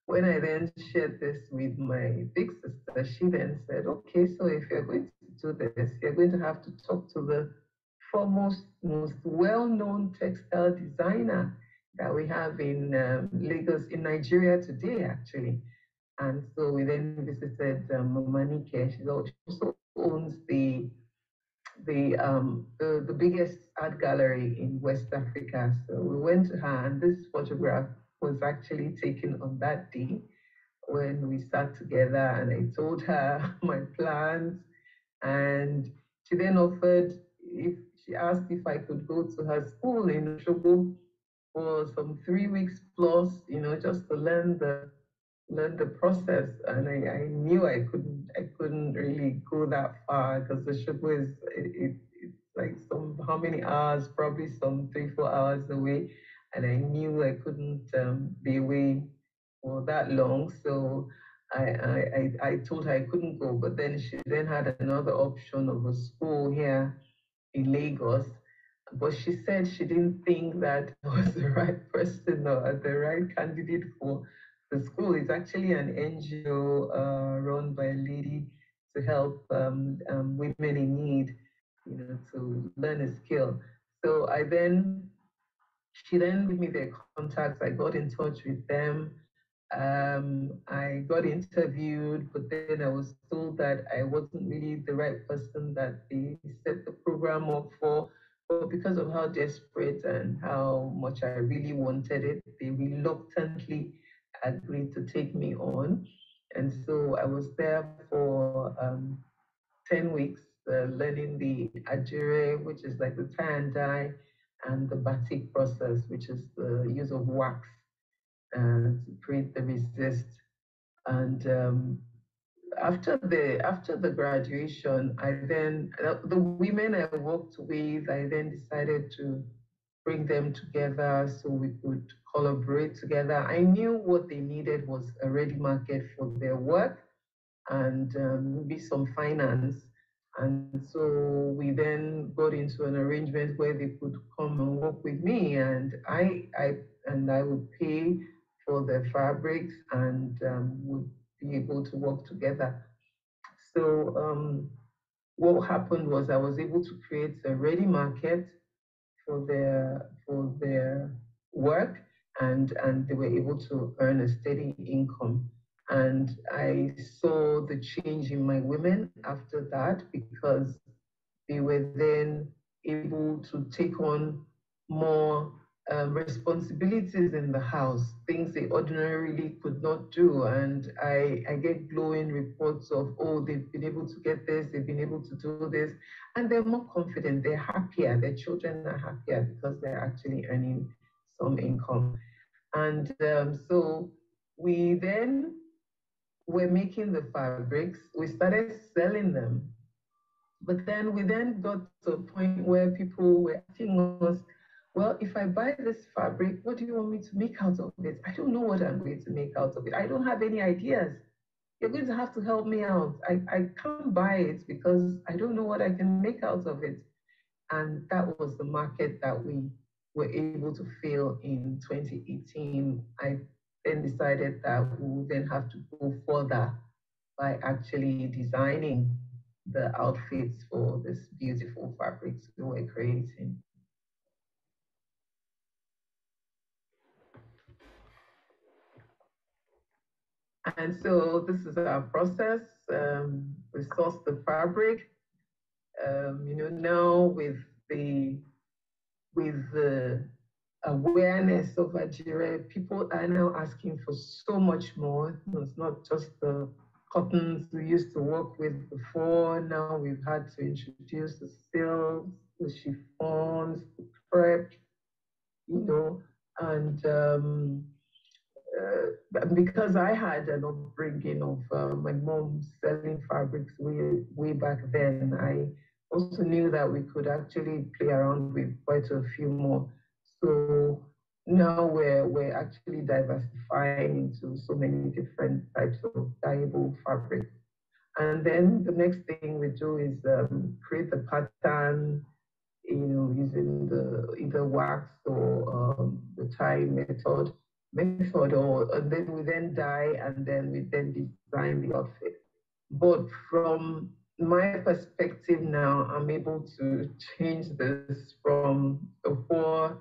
Speaker 8: when I then shared this with my big sister, she then said, okay, so if you're going to do this, you're going to have to talk to the foremost, most well-known textile designer that we have in Lagos, in Nigeria today, actually. And so we then visited Mama Nike. She also owns the biggest art gallery in West Africa. So we went to her, and this photograph was actually taken on that day when we sat together and I told her my plans. And she then offered, if she asked if I could go to her school in Oshogo for some 3 weeks plus, just to learn the process. And I knew I couldn't really go that far because the Oshogo it's like how many hours, probably some 3-4 hours away. And I knew I couldn't be away for that long. So I told her I couldn't go, but then she then had another option of a school here in Lagos. But she said she didn't think that I was the right person or the right candidate for the school. It's actually an NGO run by a lady to help women in need, to learn a skill. So she then gave me their contacts. I got in touch with them. I got interviewed, but then I was told that I wasn't really the right person that they set the program up for. But because of how desperate and how much I really wanted it, they reluctantly agreed to take me on. And so I was there for 10 weeks, learning the Adire, which is like the tie and dye, and the batik process, which is the use of wax to create the resist. And after the graduation, I then the women I worked with, I then decided to bring them together so we could collaborate together. I knew what they needed was a ready market for their work and maybe some finance. And so we then got into an arrangement where they could come and work with me, and I would pay for the fabrics and would be able to work together. So what happened was I was able to create a ready market for their work, and they were able to earn a steady income. And I saw the change in my women after that because they were then able to take on more responsibilities in the house, things they ordinarily could not do. And I get glowing reports of, oh, they've been able to get this, they've been able to do this, and they're more confident, they're happier, their children are happier because they're actually earning some income. And so we then were making the fabrics, we started selling them. But then we then got to a point where people were asking us, well, if I buy this fabric, what do you want me to make out of it? I don't know what I'm going to make out of it. I don't have any ideas. You're going to have to help me out. I can't buy it because I don't know what I can make out of it. And that was the market that we were able to fill in 2018. I then decided that we would then have to go further by actually designing the outfits for this beautiful fabrics we were creating. And so this is our process. We source the fabric. Now with the awareness of Adire, people are now asking for so much more. It's not just the cottons we used to work with before. Now we've had to introduce the silks, the chiffons, the crepe, and because I had an upbringing of my mom selling fabrics way back then, I also knew that we could actually play around with quite a few more. So now we're actually diversifying into so many different types of dyeable fabrics. And then the next thing we do is create the pattern, using the either wax or the tie method, and then we then dye, and then we then design the outfit. But from my perspective now, I'm able to change this from a 4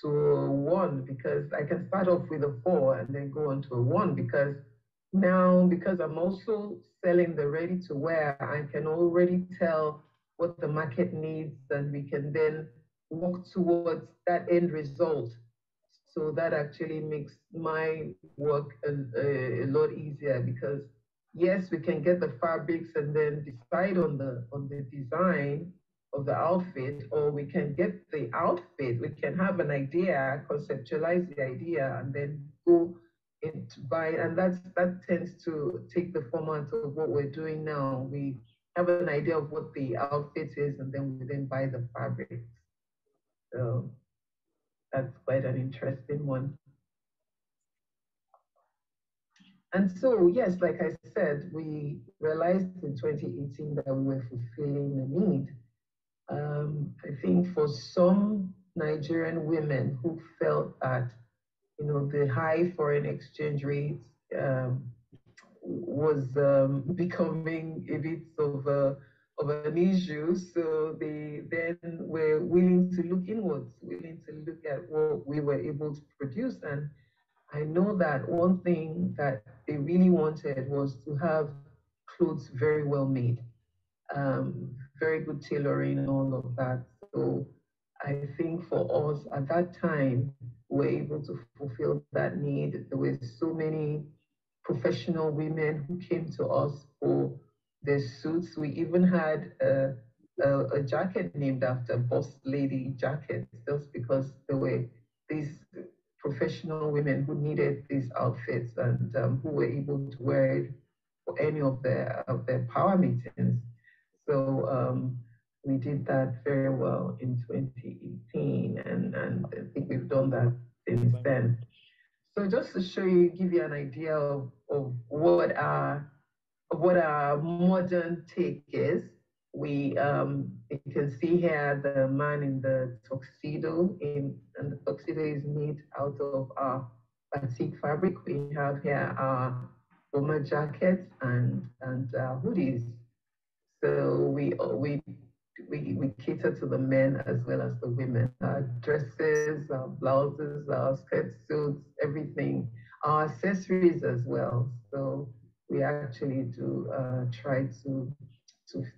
Speaker 8: to a 1, because I can start off with a 4 and then go on to a 1, because I'm also selling the ready to wear, I can already tell what the market needs, and we can then work towards that end result. So that actually makes my work a lot easier because yes, we can get the fabrics and then decide on the design of the outfit, or we can get the outfit. We can have an idea, conceptualize the idea, and then go into buy. And that tends to take the format of what we're doing now. We have an idea of what the outfit is, and then we then buy the fabrics. So that's quite an interesting one. And so, yes, like I said, we realized in 2018 that we were fulfilling a need. I think for some Nigerian women who felt that, the high foreign exchange rates was becoming a bit of an issue. So they then were willing to look inwards, willing to look at what we were able to produce. And I know that one thing that they really wanted was to have clothes very well made, very good tailoring and all of that. So I think for us at that time, we were able to fulfill that need. There were so many professional women who came to us for their suits. We even had a jacket named after Boss Lady jacket, just because there were these professional women who needed these outfits and who were able to wear it for any of their power meetings. So we did that very well in 2018, and I think we've done that since then. So just to show you, give you an idea of what our modern take is, you can see here the man in the tuxedo, and the tuxedo is made out of our batik fabric. We have here our bomber jackets and hoodies. So we cater to the men as well as the women. Our dresses, our blouses, our skirt suits, everything, our accessories as well. So we actually do try to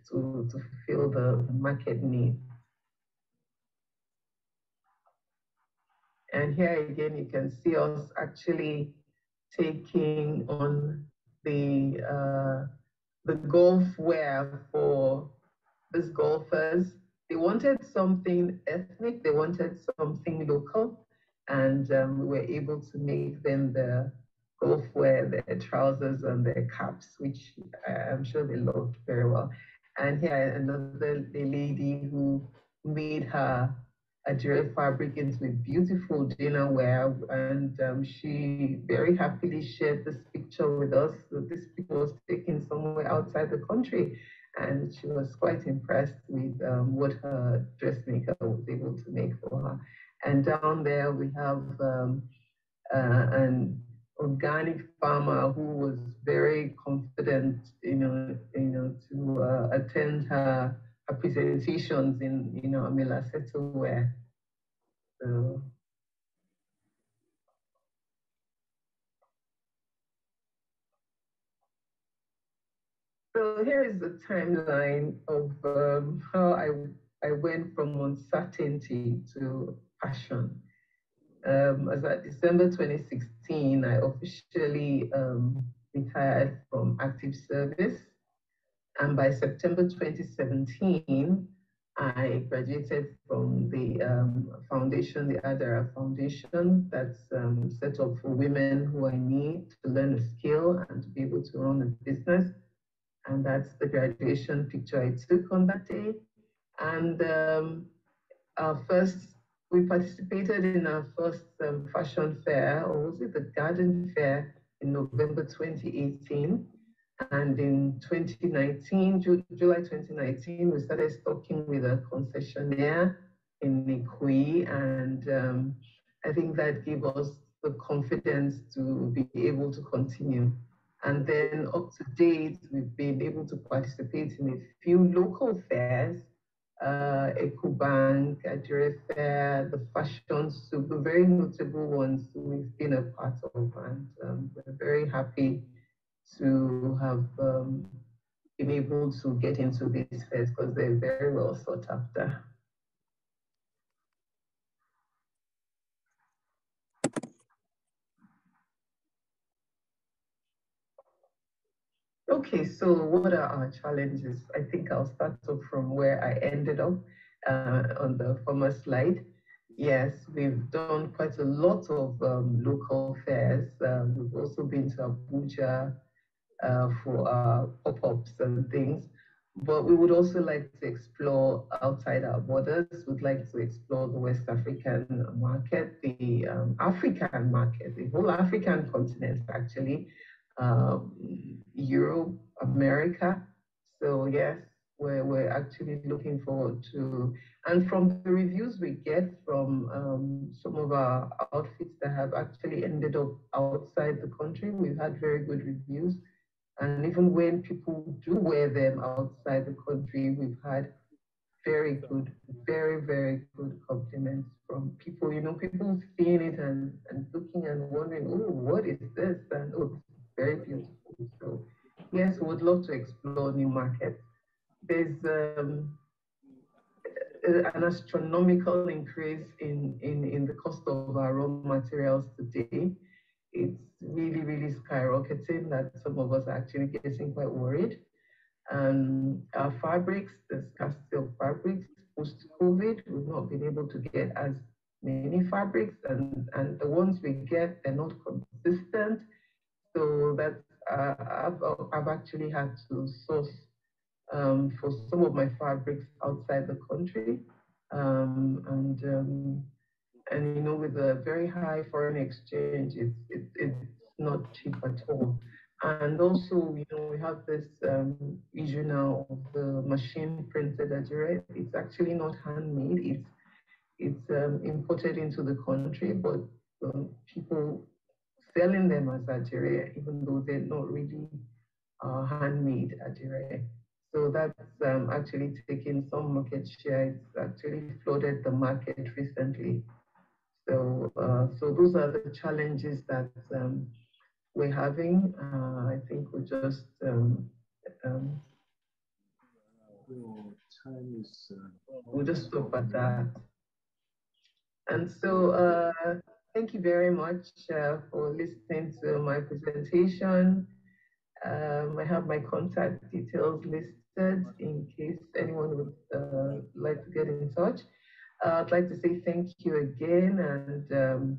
Speaker 8: fulfill the market need. And here again, you can see us actually taking on the golf wear for these golfers. They wanted something ethnic, they wanted something local, and we were able to make them the golf wear, their trousers and their caps, which I'm sure they loved very well. And here another lady who made her Adire fabric into a beautiful dinnerware, and she very happily shared this picture with us. So this picture was taken somewhere outside the country, and she was quite impressed with what her dressmaker was able to make for her. And down there we have an organic farmer who was very confident, to attend her presentations in, Amila Settleware. So here is the timeline of how I went from uncertainty to passion. As at December 2016, I officially retired from active service. And by September 2017, I graduated from the foundation, the Adire Foundation, that's set up for women who I need to learn a skill and to be able to run a business. And that's the graduation picture I took on that day. And we participated in our first fashion fair, or was it the garden fair, in November 2018. And in 2019, July 2019, we started stocking with a concessionaire in Nikui. And I think that gave us the confidence to be able to continue. And then up to date, we've been able to participate in a few local fairs, EcoBank, Adire Fair, the Fashion Soup, the very notable ones we've been a part of. And we're very happy to have been able to get into these fairs because they're very well sought after. Okay, so what are our challenges? I think I'll start off from where I ended up on the former slide. Yes, we've done quite a lot of local fairs. We've also been to Abuja for pop-ups and things. But we would also like to explore outside our borders. We'd like to explore the West African market, the African market, the whole African continent, actually, Europe, America. So yes, we're actually looking forward to, and from the reviews we get from some of our outfits that have actually ended up outside the country, we've had very good reviews. And even when people do wear them outside the country, we've had very good, very, very good compliments from people, people seeing it and looking and wondering, oh, what is this? And oh, it's very beautiful. So yes, we would love to explore new markets. There's an astronomical increase in the cost of our raw materials today. It's really, really skyrocketing that some of us are actually getting quite worried. Our fabrics, the scarcity of fabrics, post-COVID, we've not been able to get as many fabrics, and the ones we get, they're not consistent. So that's, I've actually had to source for some of my fabrics outside the country. And with a very high foreign exchange, it's not cheap at all. And also, we have this issue now of the machine printed Adire. It's actually not handmade. It's imported into the country, but people selling them as Adire, even though they're not really handmade Adire. So that's actually taking some market share. It's actually flooded the market recently. So, so those are the challenges that we're having. I think we'll just we'll just stop at that. And so, thank you very much for listening to my presentation. I have my contact details listed in case anyone would like to get in touch. I'd like to say thank you again, and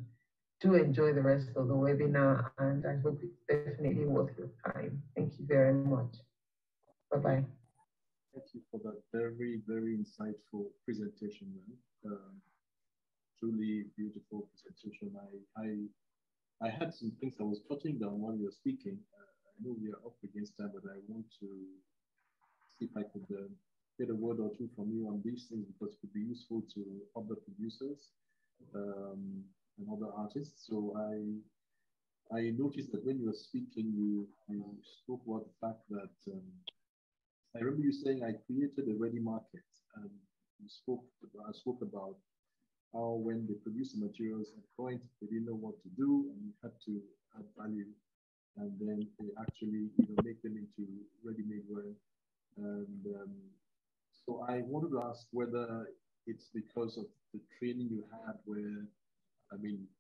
Speaker 8: do enjoy the rest of the webinar, and I hope it's definitely worth your time. Thank you very much. Bye-bye.
Speaker 3: Thank you for that very, very insightful presentation, man. Truly beautiful presentation. I had some things I was jotting down while you were speaking. I know we are up against time, but I want to see if I could get a word or two from you on these things, because it could be useful to other producers and other artists. So I noticed that when you were speaking, you spoke about the fact that I remember you saying I created a ready market, and I spoke about how when they produce the materials at point, they didn't know what to do, and you had to add value, and then they actually make them into ready-made wear. And so I wanted to ask whether it's because of the training you had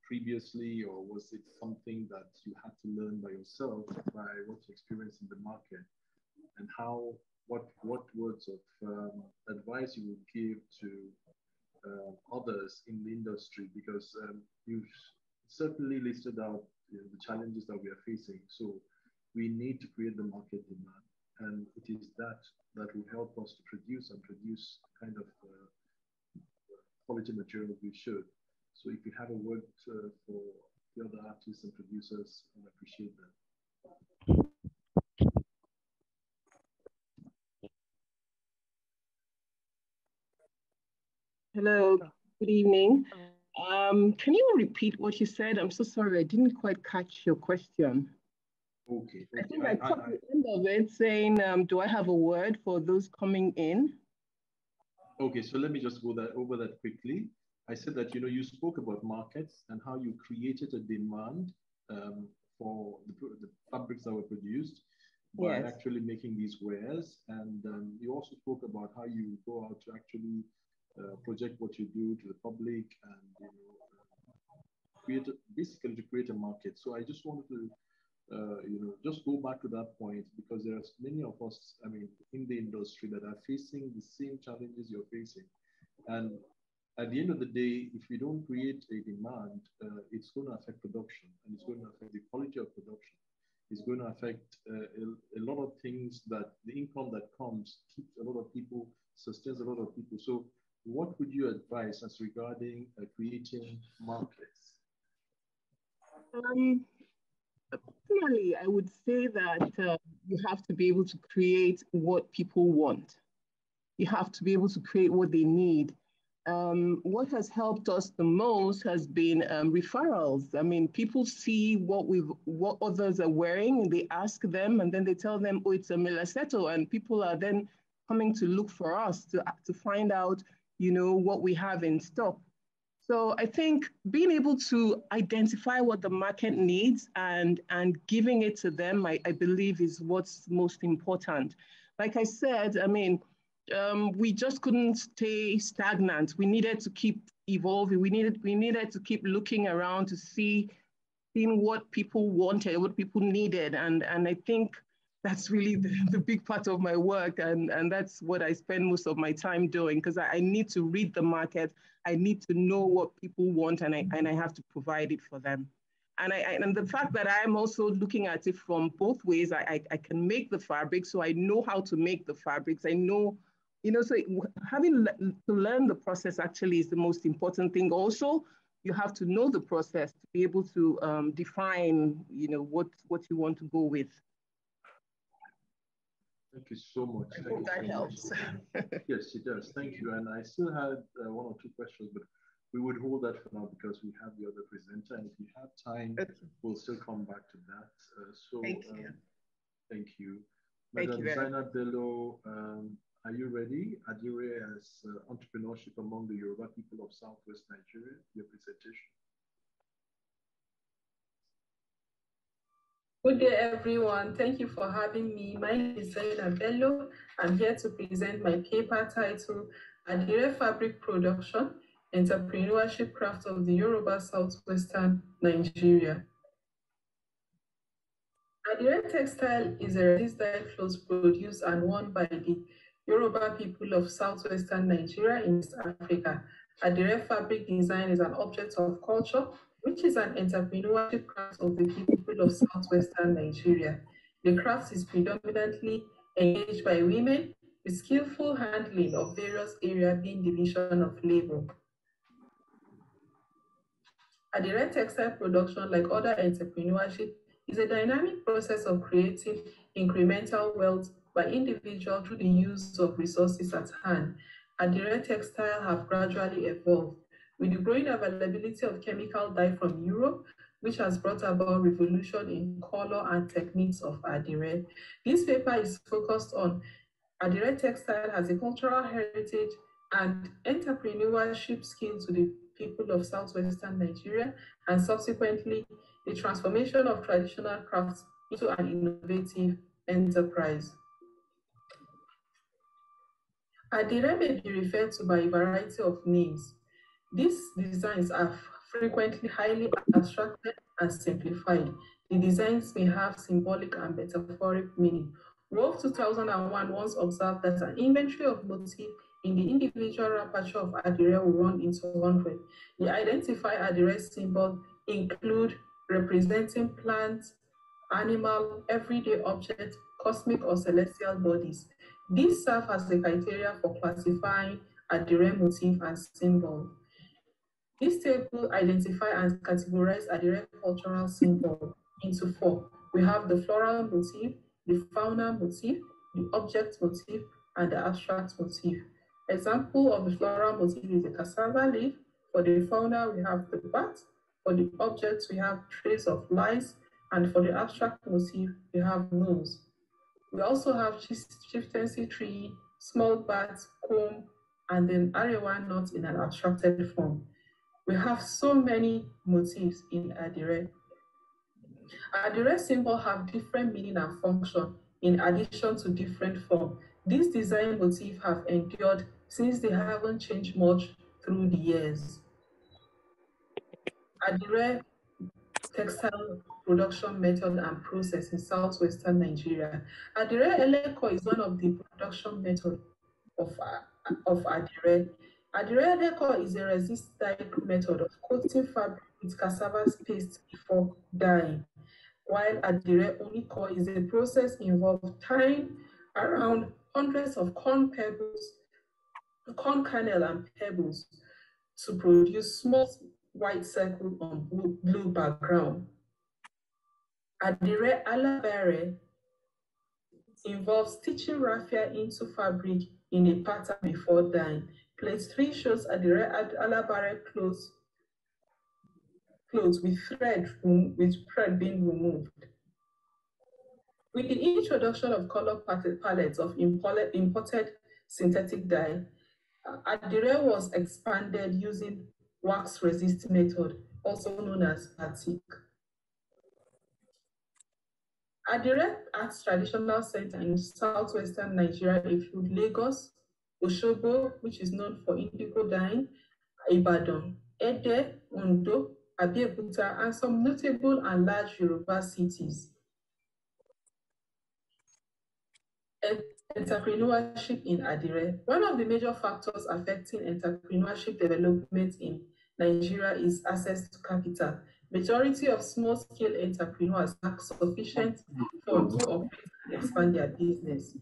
Speaker 3: previously, or was it something that you had to learn by yourself by what you experienced in the market, and what words of advice you would give to others in the industry, because you've certainly listed out the challenges that we are facing. So we need to create the market demand, and it is that will help us to produce kind of quality material we should. So if you have a word for the other artists and producers, I appreciate that.
Speaker 9: Hello, good evening. Can you repeat what you said? I'm so sorry, I didn't quite catch your question.
Speaker 3: Okay.
Speaker 9: I think I caught the end of it saying, do I have a word for those coming in?
Speaker 3: Okay, so let me just go over that quickly. I said that, you spoke about markets and how you created a demand for the fabrics that were produced by actually making these wares. And you also spoke about how you go out to actually project what you do to the public, and basically to create a market. So I just wanted to just go back to that point, because there's many of us, I mean, in the industry that are facing the same challenges you're facing. And at the end of the day, if you don't create a demand, it's going to affect production, and it's going to affect the quality of production. It's going to affect a lot of things, that the income that comes keeps a lot of people, sustains a lot of people. So what would you advise as regarding creating markets?
Speaker 9: Personally, I would say that you have to be able to create what people want. You have to be able to create what they need. What has helped us the most has been referrals. I mean, people see what others are wearing, and they ask them, and then they tell them, oh, it's a Milaseto, and people are then coming to look for us to find out, what we have in stock. So I think being able to identify what the market needs and giving it to them, I believe, is what's most important. Like I said, I mean, we just couldn't stay stagnant. We needed to keep evolving. We needed to keep looking around to seeing what people wanted, what people needed. And I think that's really the big part of my work. And that's what I spend most of my time doing, because I need to read the market. I need to know what people want, and I have to provide it for them. And the fact that I'm also looking at it from both ways, I can make the fabric, so I know how to make the fabrics. I know, so having to learn the process actually is the most important thing. Also, you have to know the process to be able to define, what you want to go with.
Speaker 3: Thank you so much.
Speaker 9: I hope that helps.
Speaker 3: Yes, it does. Thank you. And I still had one or two questions, but we would hold that for now because we have the other presenter. And if you have time, we'll still come back to that.
Speaker 9: Thank you.
Speaker 3: Thank you.
Speaker 9: Thank
Speaker 3: Madam
Speaker 9: you.
Speaker 3: Zainab Bello, are you ready? Adire as entrepreneurship among the Yoruba people of Southwest Nigeria, your presentation.
Speaker 8: Good day, everyone. Thank you for having me. My name is Zainab Bello. I'm here to present my paper titled Adire Fabric Production, Entrepreneurship Craft of the Yoruba Southwestern Nigeria. Adire Textile is a resist-dyed clothes produced and worn by the Yoruba people of Southwestern Nigeria in East Africa. Adire fabric design is an object of culture, which is an entrepreneurship craft of the people of Southwestern Nigeria. The craft is predominantly engaged by women, with skillful handling of various areas being division of labor. Adire textile production, like other entrepreneurship, is a dynamic process of creating incremental wealth by individuals through the use of resources at hand. Adire textile have gradually evolved with the growing availability of chemical dye from Europe, which has brought about revolution in color and techniques of Adire. This paper is focused on Adire textile as a cultural heritage and entrepreneurship skill to the people of Southwestern Nigeria, and subsequently the transformation of traditional crafts into an innovative enterprise. Adire may be referred to by a variety of names. These designs are frequently highly abstracted and simplified. The designs may have symbolic and metaphoric meaning. Wolf 2001 once observed that an inventory of motifs in the individual aperture of Adire will run into 100. The identified Adire symbols include representing plants, animal, everyday objects, cosmic or celestial bodies. These serve as the criteria for classifying Adire motif and symbol. This table identifies and categorizes Adire cultural symbol into 4. We have the floral motif, the fauna motif, the object motif, and the abstract motif. Example of the floral motif is the cassava leaf. For the fauna, we have the bat. For the objects, we have trays of lice. And for the abstract motif, we have nose. We also have chieftaincy tree, small bats, comb, and then arewa nut in an abstracted form. We have so many motifs in Adire. Adire symbols have different meaning and function in addition to different form. These design motifs have endured since they haven't changed much through the years. Adire textile production method and process in southwestern Nigeria. Adire Eleko is one of the production methods of Adire. Adire Eleko is a resist dye method of coating fabric with cassava paste before dyeing, while Adire Oniko is a process involving tying around hundreds of corn kernel and pebbles to produce small white circle on blue background. Adire Alabare involves stitching raffia into fabric in a pattern before dyeing. Plate 3 shows Adire Alabare clothes with thread being removed. With the introduction of color palettes of imported synthetic dye, Adire was expanded using wax resist method, also known as batik. Adire Arts Traditional Center in southwestern Nigeria include Lagos, Osogbo, which is known for indigo dyeing, Ibadan, Ede, Ondo, Abeokuta, and some notable and large Yoruba cities. Entrepreneurship in Adire. One of the major factors affecting entrepreneurship development in Nigeria is access to capital. Majority of small-scale entrepreneurs lack sufficient funds to operate and expand their business.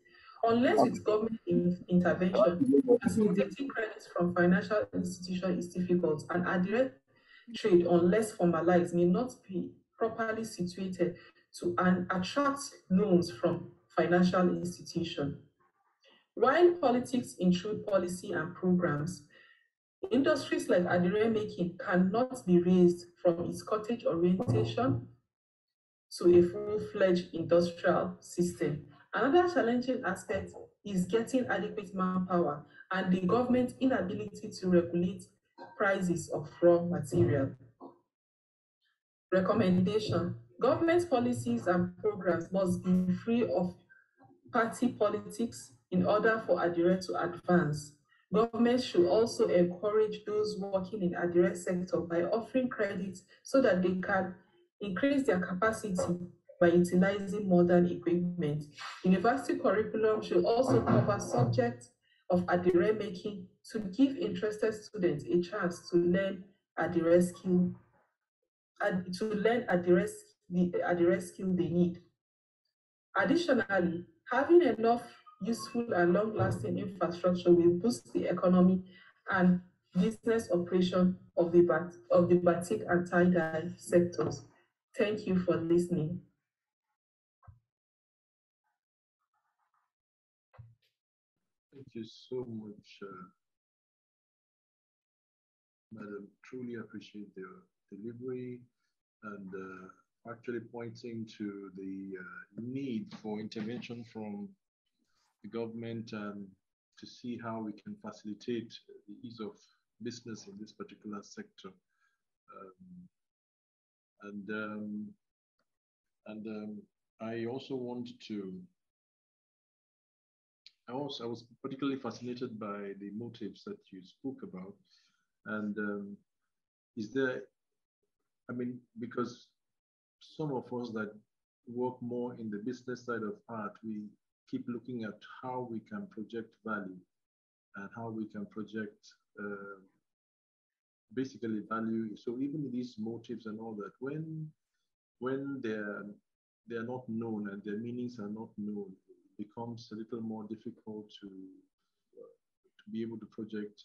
Speaker 8: Unless with government intervention, facilitating credits from financial institutions is difficult, and Adire trade, unless formalized, may not be properly situated to attract loans from financial institutions. While politics intrude policy and programs, industries like Adire making cannot be raised from its cottage orientation to a full-fledged industrial system. Another challenging aspect is getting adequate manpower and the government's inability to regulate prices of raw material. Recommendation: government policies and programs must be free of party politics in order for Adire to advance. Government should also encourage those working in Adire sector by offering credit so that they can increase their capacity by utilizing modern equipment. University curriculum should also cover subjects of Adire making to give interested students a chance to learn Adire skill, the Adire skill they need. Additionally, having enough useful and long-lasting infrastructure will boost the economy and business operation of the batik and tie-dye sectors. Thank you for listening.
Speaker 3: Thank you so much, Madam. Truly appreciate the delivery and actually pointing to the need for intervention from the government and to see how we can facilitate the ease of business in this particular sector. I also want to, I was particularly fascinated by the motives that you spoke about. And is there, I mean, because some of us that work more in the business side of art, we keep looking at how we can project value and how we can project basically value. So even these motives and all that, when they're not known and their meanings are not known, it becomes a little more difficult to be able to project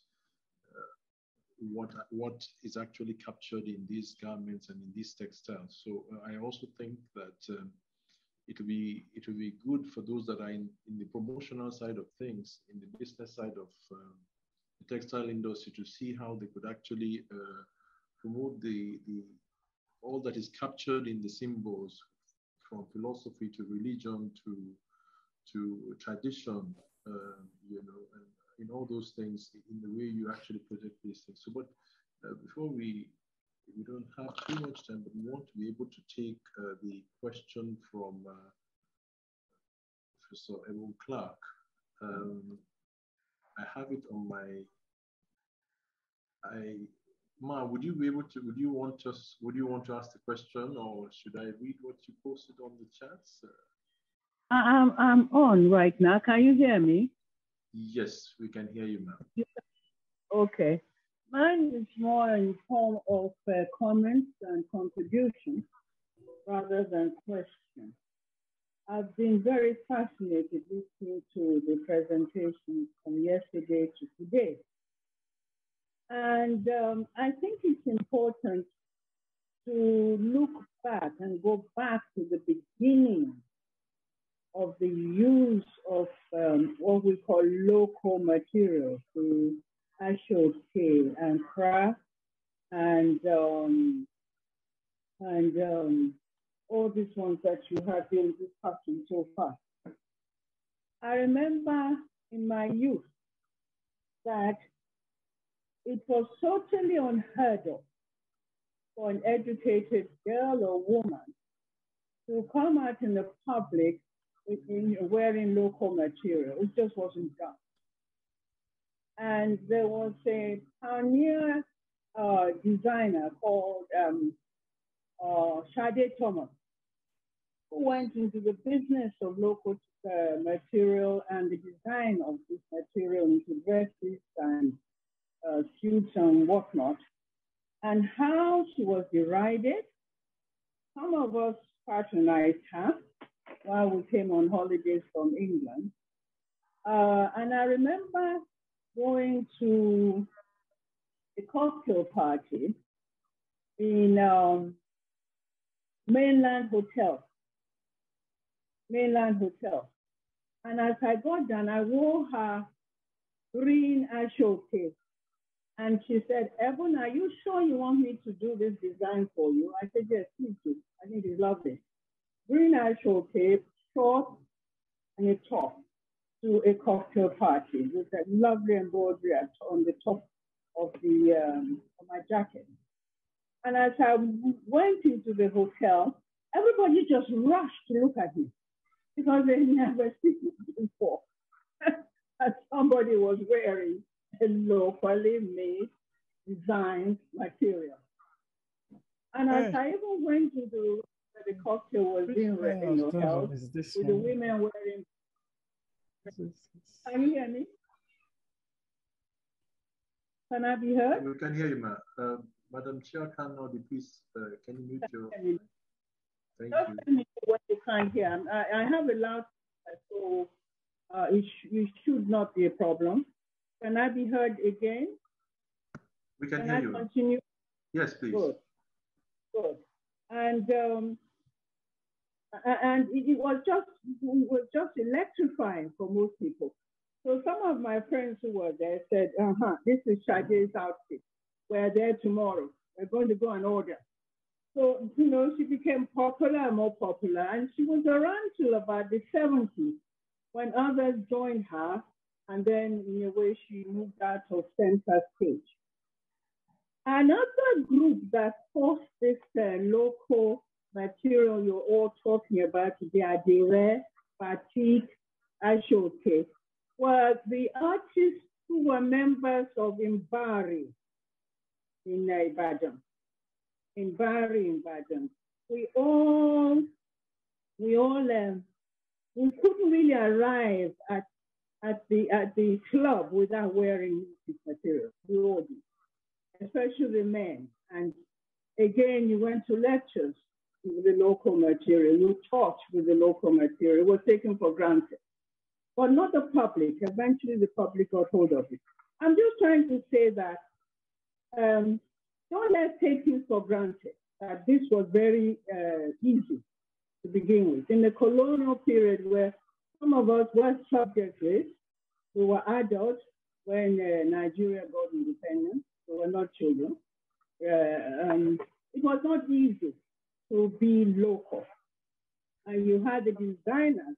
Speaker 3: what is actually captured in these garments and in these textiles. So I also think that it will be good for those that are in the promotional side of things, in the business side of the textile industry, to see how they could actually promote all that is captured in the symbols, from philosophy to religion to tradition, you know, and in all those things, in the way you actually project these things. So, but before we don't have too much time, but we want to be able to take the question from Professor Evan Clark. I have it on my, Ma, would you be able to, would you want to ask the question, or should I read what you posted on the chats?
Speaker 10: I'm on right now. Can you hear me?
Speaker 3: Yes, we can hear you, ma'am.
Speaker 10: Okay. Mine is more in form of comments and contributions rather than questions. I've been very fascinated listening to the presentation from yesterday to today. And I think it's important to look back and go back to the beginning of the use of what we call local materials, the ashok and craft and all these ones that you have been discussing so far. I remember in my youth that it was totally unheard of for an educated girl or woman to come out in the public wearing local material. It just wasn't done. And there was a pioneer designer called Sade Thomas, who went into the business of local material and the design of this material into dresses and suits and whatnot, and how she was derided. Some of us patronized her while we came on holidays from England. And I remember going to a cocktail party in Mainland Hotel. And as I got done, I wore her green ashok. And she said, Evan, are you sure you want me to do this design for you? I said, yes, please do. I think it's lovely. Green ashok, short and a top to a cocktail party with a lovely embroidery on the top of the of my jacket. And as I went into the hotel, everybody just rushed to look at me because they never seen it before. And somebody was wearing a locally made designed material. And as I even went to the cocktail was being held with the women wearing. Can you hear me? Can I be heard?
Speaker 3: We can hear you, ma'am. Madam Chair, please, can you mute your... Thank you.
Speaker 10: Tell me what you can't hear. I have a loud, so it should not be a problem. Can I be heard again?
Speaker 3: We can hear you.
Speaker 10: Continue?
Speaker 3: Yes, please.
Speaker 10: Good. And it was just electrifying for most people. So some of my friends who were there said, this is Sade's outfit. We're there tomorrow. We're going to go and order. So, she became popular and more popular. And she was around till about the 70s when others joined her. And then, in a way, she moved out of center stage. Another group that forced this local material you're all talking about, the Adire, batik, ashoke, were the artists who were members of Imbari in Ibadan. We couldn't really arrive at the club without wearing this material. We all did, especially the men. And again, you went to lectures with the local material. You taught with the local material. It was taken for granted, but not the public. Eventually, the public got hold of it. I'm just trying to say that don't let's take things for granted. That this was very easy to begin with. In the colonial period where some of us were subject race, we were adults when Nigeria got independence. We were not children. It was not easy to be local. And you had the designers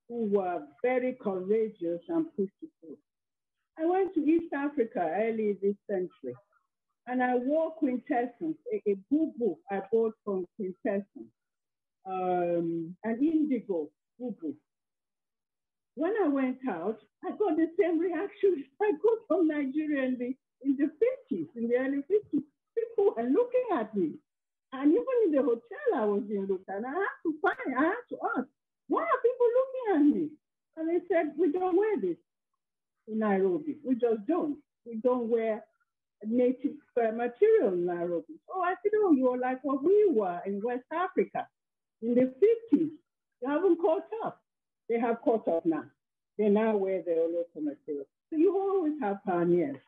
Speaker 10: who were very courageous and pushed it through. I went to East Africa early this century, and I wore quintessence, a boo-boo I bought from Quintessence, an indigo boo-boo. When I went out, I got the same reaction I got from Nigeria in the 50s, in the early 50s. me. And even in the hotel I was in, and I had to ask, why are people looking at me? And they said, we don't wear this in Nairobi. We just don't. We don't wear native material in Nairobi. So I said, oh, you're like what we were in West Africa in the 50s. You haven't caught up. They have caught up now. They now wear their local material. So you always have pioneers.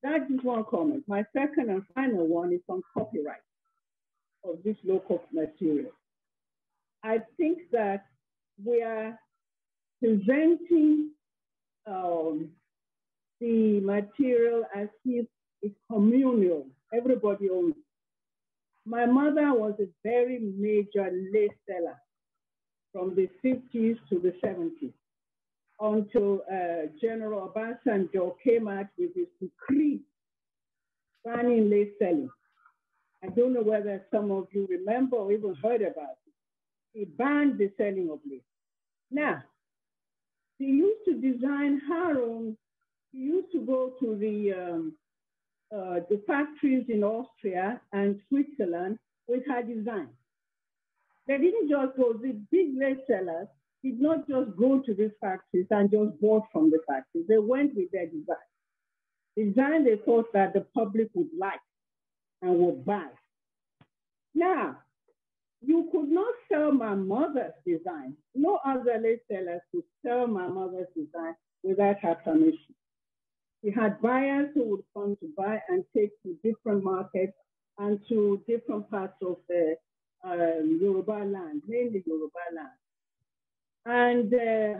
Speaker 10: That is one comment. My second and final one is on copyright of this local material. I think that we are presenting the material as if it's communal. Everybody owns it. My mother was a very major lace seller from the 50s to the 70s until General Obasanjo came out with his decree banning lace selling. I don't know whether some of you remember or even heard about it. He banned the selling of lace. Now, she used to design her own. She used to go to the factories in Austria and Switzerland with her design. They didn't just go, the big lace sellers did not just go to these factories and just bought from the factories. They went with their design. Design they thought that the public would like and would buy. Now, you could not sell my mother's design. No other lace sellers could sell my mother's design without her permission. We had buyers who would come to buy and take to different markets and to different parts of the Yoruba land, mainly Yoruba land. And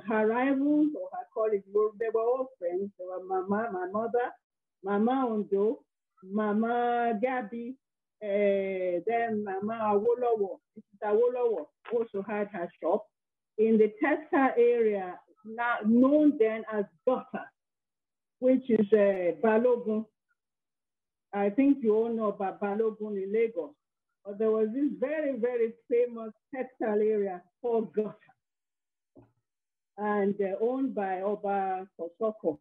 Speaker 10: her rivals or her colleagues, they were all friends. They were Mama, my mother, Mama Ondo, Mama Gabi, then Mama Awolowo. Mrs. Awolowo also had her shop in the textile area, now known then as Gota, which is Balogun. I think you all know about Balogun in Lagos. But there was this very, very famous textile area called Gota, and owned by Oba Kosoko,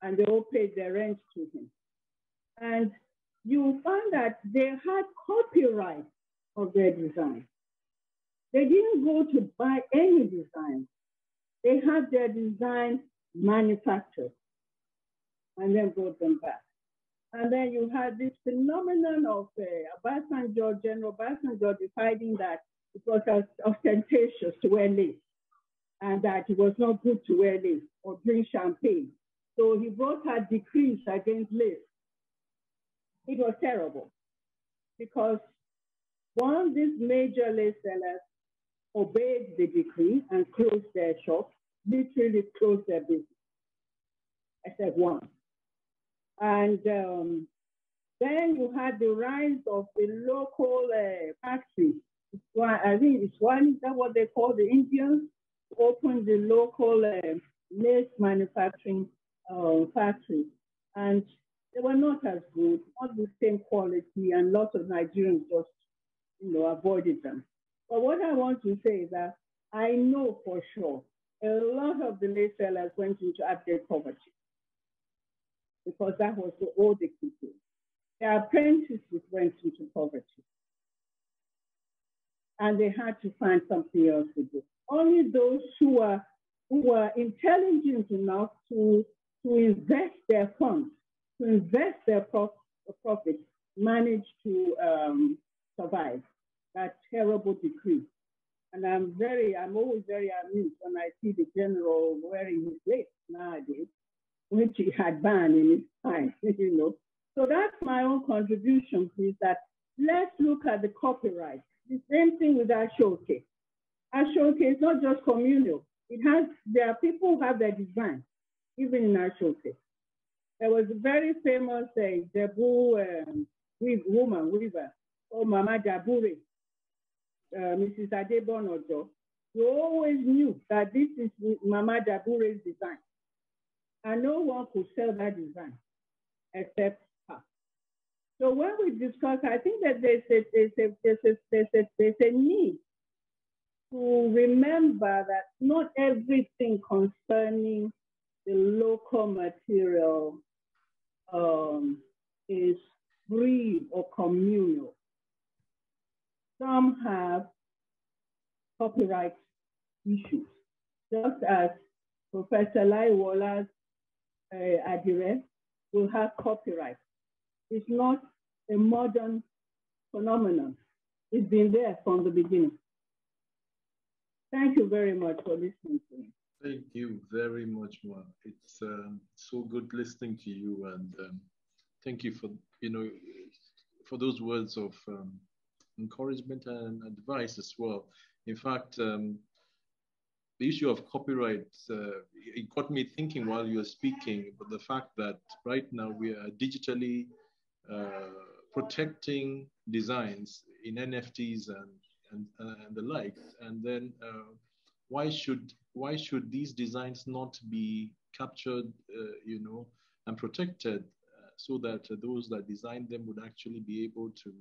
Speaker 10: and they all paid their rent to him. And you find that they had copyright of their design. They didn't go to buy any design. They had their design manufactured and then brought them back. And then you had this phenomenon of General Obasanjo deciding that it was ostentatious to wear lace and that it was not good to wear lace or drink champagne. So he brought out decrees against lace. It was terrible because one, these major lace sellers obeyed the decree and closed their shops, literally closed their business. I said one. And then you had the rise of the local factories. I think it's one, is that what they call the Indians? Opened the local lace manufacturing factories. And they were not as good, not the same quality, and lots of Nigerians just, avoided them. But what I want to say is that I know for sure a lot of the lace sellers went into abject poverty because that was the old equity. Their apprentices went into poverty and they had to find something else to do. Only those who were intelligent enough to invest their funds, to invest their profits, managed to survive that terrible decree. And I'm always very amused when I see the general wearing his lace nowadays, which he had banned in his time, So that's my own contribution, please, that let's look at the copyright. The same thing with our showcase. Our showcase is not just communal. There are people who have their design, even in our showcase. There was a very famous Debu woman, weaver, called Mama Jabure, Mrs. Adebonojo. You always knew that this is Mama Jabure's design. And no one could sell that design except her. So when we discuss, I think that there's a need to remember that not everything concerning the local material is free or communal. Some have copyright issues, just as Professor Lai Walla's Adire will have copyright. It's not a modern phenomenon. It's been there from the beginning. Thank you very much for listening to me.
Speaker 3: Thank you very much, Ma. It's so good listening to you, and thank you for for those words of encouragement and advice as well. In fact, the issue of copyright, it got me thinking while you were speaking about the fact that right now we are digitally protecting designs in NFTs and the like, and then why should these designs not be captured, and protected, so that those that design them would actually be able to,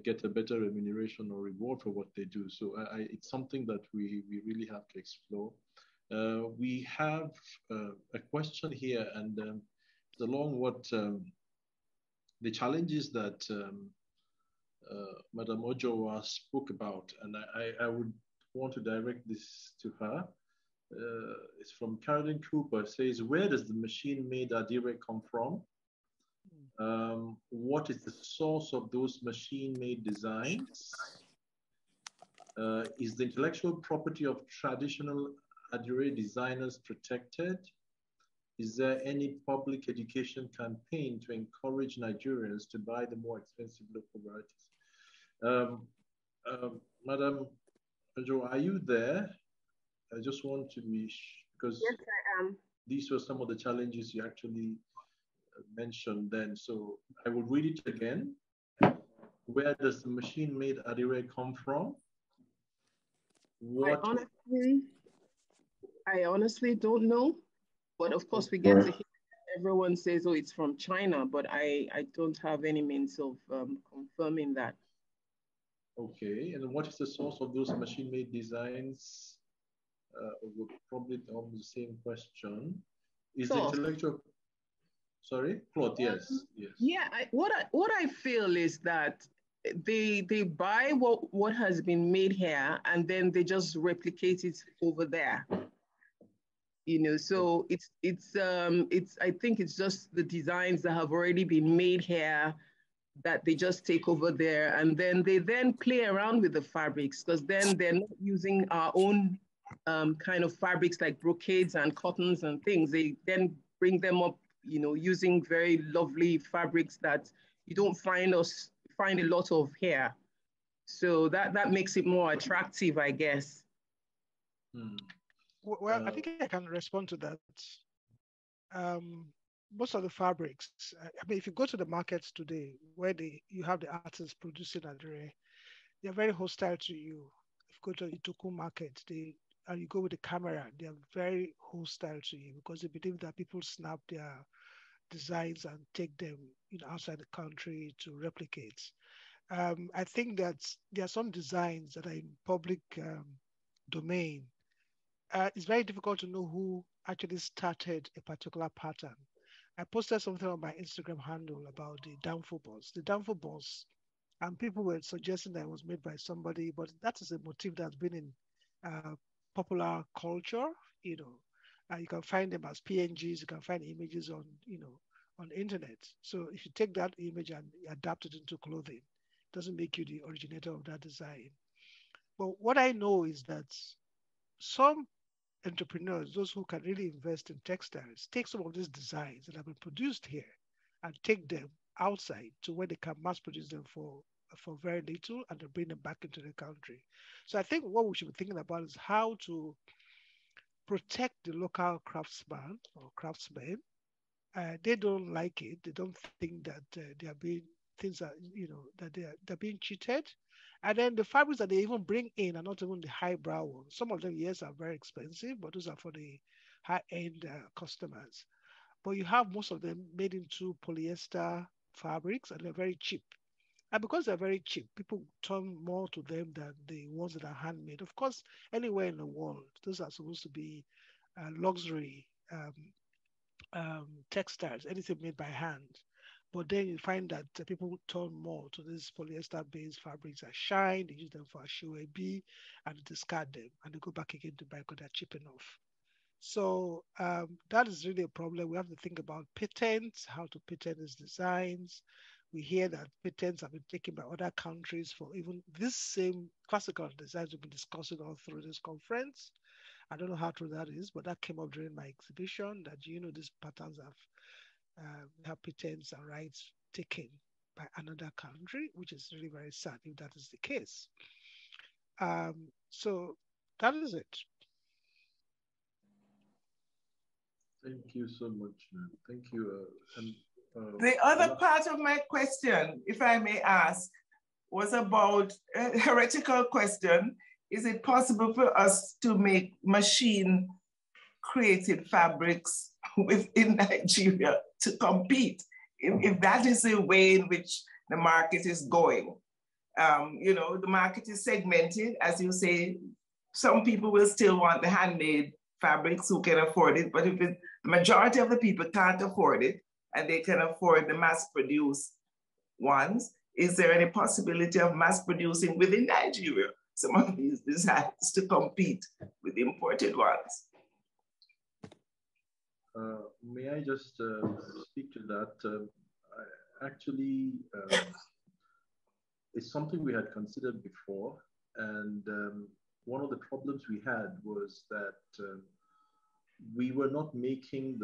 Speaker 3: get a better remuneration or reward for what they do. So it's something that we really have to explore. We have a question here, and it's along what the challenges that Madam Ojowa spoke about, and I would want to direct this to her. It's from Carolyn Cooper. It says, where does the machine-made Adire come from? What is the source of those machine-made designs? Is the intellectual property of traditional Adire designers protected? Is there any public education campaign to encourage Nigerians to buy the more expensive local varieties? Madam Joe, are you there? I just want to be, because
Speaker 9: yes, I am.
Speaker 3: These were some of the challenges you actually mentioned then. So I will read it again. Where does the machine-made Adire come from? What?
Speaker 9: I honestly don't know. But of course, we get to hear everyone says, oh, it's from China, but I don't have any means of confirming that.
Speaker 3: Okay, and what is the source of those machine-made designs? We'll probably on the same question. Is the intellectual, sorry, Claude, yes.
Speaker 9: Yeah, what I feel is that they buy what has been made here, and then they just replicate it over there. So it's I think it's just the designs that have already been made here that they just take over there, and then they play around with the fabrics, because then they're not using our own kind of fabrics like brocades and cottons and things. They then bring them up, using very lovely fabrics that you don't find a lot of here. So that makes it more attractive, I guess.
Speaker 7: Well, I think I can respond to that. Most of the fabrics, I mean, if you go to the markets today, where you have the artists producing Adire, they're very hostile to you. If you go to the Ituku market, and you go with the camera, they are very hostile to you, because they believe that people snap their designs and take them outside the country to replicate. I think that there are some designs that are in public domain. It's very difficult to know who actually started a particular pattern. I posted something on my Instagram handle about the Danfo boss. The Danfo boss, and people were suggesting that it was made by somebody, but that is a motif that's been in popular culture. You can find them as PNGs. You can find images on on the internet. So if you take that image and adapt it into clothing, it doesn't make you the originator of that design. But what I know is that some entrepreneurs, those who can really invest in textiles, take some of these designs that have been produced here and take them outside to where they can mass produce them for very little, and then bring them back into the country. So I think what we should be thinking about is how to protect the local craftsman or craftsmen. They don't like it. They don't think that they are being things that that they're being cheated. And then the fabrics that they even bring in are not even the highbrow ones. Some of them, yes, are very expensive, but those are for the high-end customers. But you have most of them made into polyester fabrics, and they're very cheap. And because they're very cheap, people turn more to them than the ones that are handmade. Of course, anywhere in the world, those are supposed to be luxury textiles, anything made by hand. But then you find that people turn more to these polyester-based fabrics that shine. They use them for ashwebi and discard them, and they go back again to buy because they're cheap enough. So that is really a problem. We have to think about patents, how to patent these designs. We hear that patents have been taken by other countries for even this same classical designs we've been discussing all through this conference. I don't know how true that is, but that came up during my exhibition that, these patterns have patents and rights taken by another country, which is really very sad if that is the case. So that is it.
Speaker 3: Thank you so much, man. Thank you.
Speaker 11: The other part of my question, if I may ask, was about a heretical question. Is it possible for us to make machine-created fabrics within Nigeria to compete? If that is the way in which the market is going. The market is segmented, as you say. Some people will still want the handmade fabrics who can afford it, but if the majority of the people can't afford it and they can afford the mass-produced ones, is there any possibility of mass producing within Nigeria some of these designs to compete with imported ones?
Speaker 3: May I just speak to that? Actually, it's something we had considered before, and one of the problems we had was that we were not making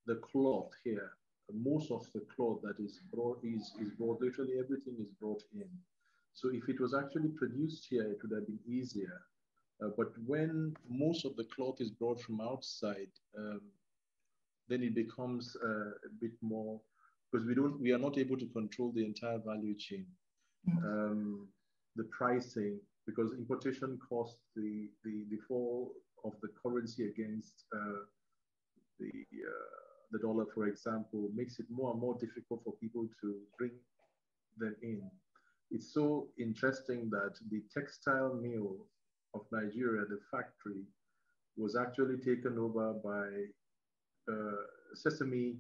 Speaker 3: the cloth here. Most of the cloth that is brought is brought, literally everything is brought in. So if it was actually produced here, it would have been easier. But when most of the cloth is brought from outside, then it becomes a bit more, because we are not able to control the entire value chain. The pricing, because importation costs, the fall of the currency against the dollar, for example, makes it more and more difficult for people to bring them in. It's so interesting that the textile mill of Nigeria, the factory, was actually taken over by sesame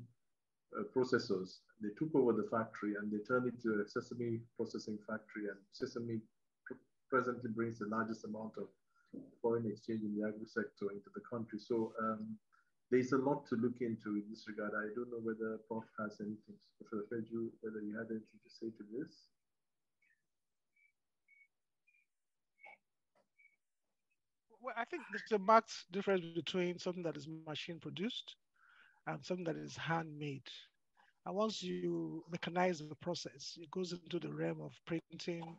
Speaker 3: processors. They took over the factory and they turned it to a sesame processing factory, and sesame presently brings the largest amount of foreign exchange in the agri sector into the country. So there's a lot to look into in this regard. I don't know whether Prof has anything, Professor Feju, whether you had anything to say to this.
Speaker 7: Well, I think there's a marked difference between something that is machine produced and something that is handmade. And once you mechanize the process, it goes into the realm of printing.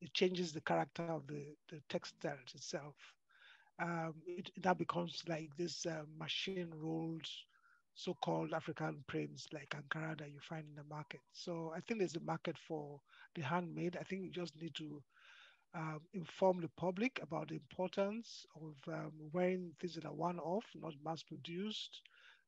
Speaker 7: It changes the character of the textile itself. That becomes like this machine rolled, so-called African prints like Ankara that you find in the market. So I think there's a market for the handmade. I think you just need to inform the public about the importance of wearing things that are one-off, not mass-produced,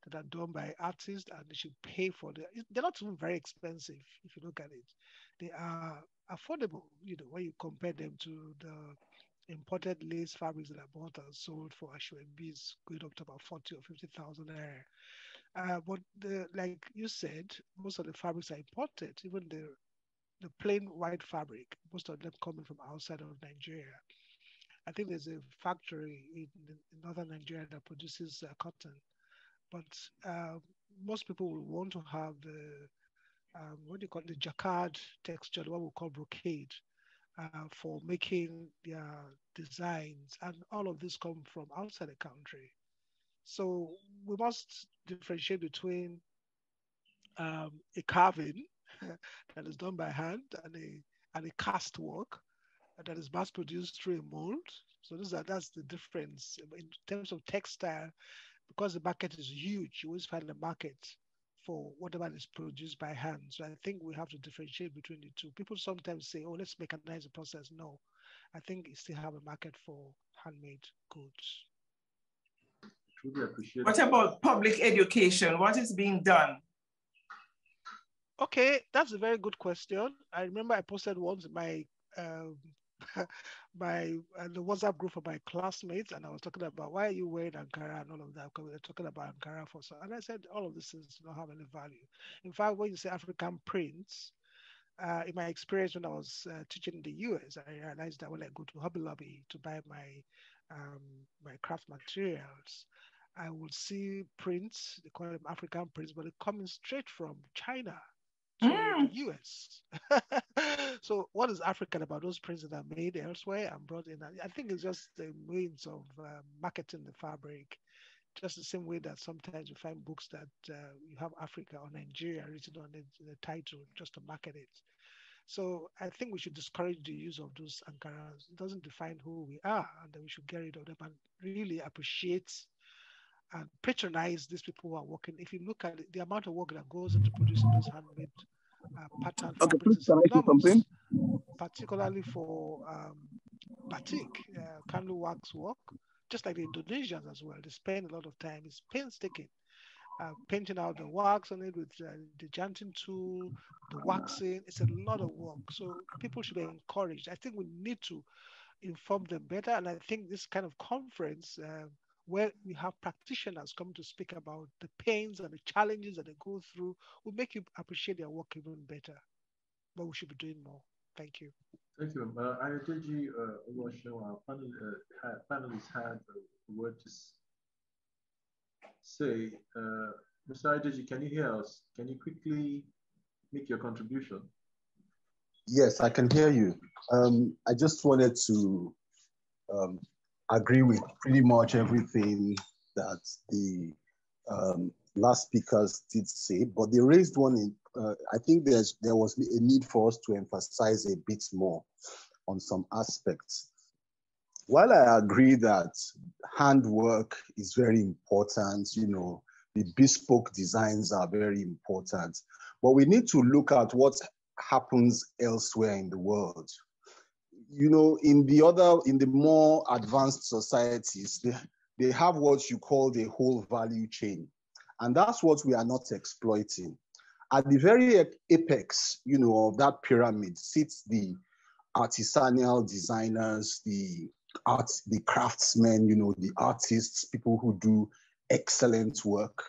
Speaker 7: that are done by artists, and they should pay for them. They're not even very expensive if you look at it. They are affordable, when you compare them to the imported lace fabrics that are bought and sold for ashwebis going up to about 40 or 50,000 naira. But like you said, most of the fabrics are imported, even the plain white fabric, most of them coming from outside of Nigeria. I think there's a factory in northern Nigeria that produces cotton, but most people will want to have the what do you call it, the jacquard texture, what we call brocade, for making their designs, and all of this come from outside the country. So we must differentiate between a carving that is done by hand and a cast work that is mass produced through a mold. So that's the difference in terms of textile. Because the market is huge, you always find a market for whatever is produced by hand. So I think we have to differentiate between the two. People sometimes say, oh, let's mechanize the process. No, I think you still have a market for handmade goods.
Speaker 3: Truly appreciate.
Speaker 11: What about public education? What is being done?
Speaker 7: Okay, that's a very good question. I remember I posted once my the WhatsApp group of my classmates, and I was talking about why are you wearing Ankara and all of that, because we were talking about Ankara for some, and I said all of this things don't have any value. In fact, when you say African prints, in my experience when I was teaching in the US, I realized that when I go to Hobby Lobby to buy my craft materials, I would see prints, they call them African prints, but they're coming straight from China to the US. So what is African about those prints that are made elsewhere and brought in? I think it's just the means of marketing the fabric, just the same way that sometimes you find books that you have Africa or Nigeria written on the title just to market it. So I think we should discourage the use of those Ankaras. It doesn't define who we are, and then we should get rid of them and really appreciate and patronize these people who are working. If you look at the amount of work that goes into producing those handmade pattern fabrics is enormous, particularly for batik, candle wax work, just like the Indonesians as well. They spend a lot of time. It's painstaking. Painting out the wax on it with the janting tool, the waxing. It's a lot of work. So people should be encouraged. I think we need to inform them better. And I think this kind of conference where we have practitioners come to speak about the pains and the challenges that they go through will make you appreciate their work even better. But we should be doing more. Thank you.
Speaker 3: Thank you. Ayodeji Oluwaseun, our panelists had a word to say. Mr. Ayodeji, can you hear us? Can you quickly make your contribution?
Speaker 12: Yes, I can hear you. I just wanted to agree with pretty much everything that the last speakers did say, but they raised one in, I think there was a need for us to emphasize a bit more on some aspects. While I agree that handwork is very important, you know, the bespoke designs are very important, but we need to look at what happens elsewhere in the world. You know, in the more advanced societies, they have what you call the whole value chain. And that's what we are not exploiting. At the very apex, you know, of that pyramid sits the artisanal designers, the craftsmen, you know, the artists, people who do excellent work.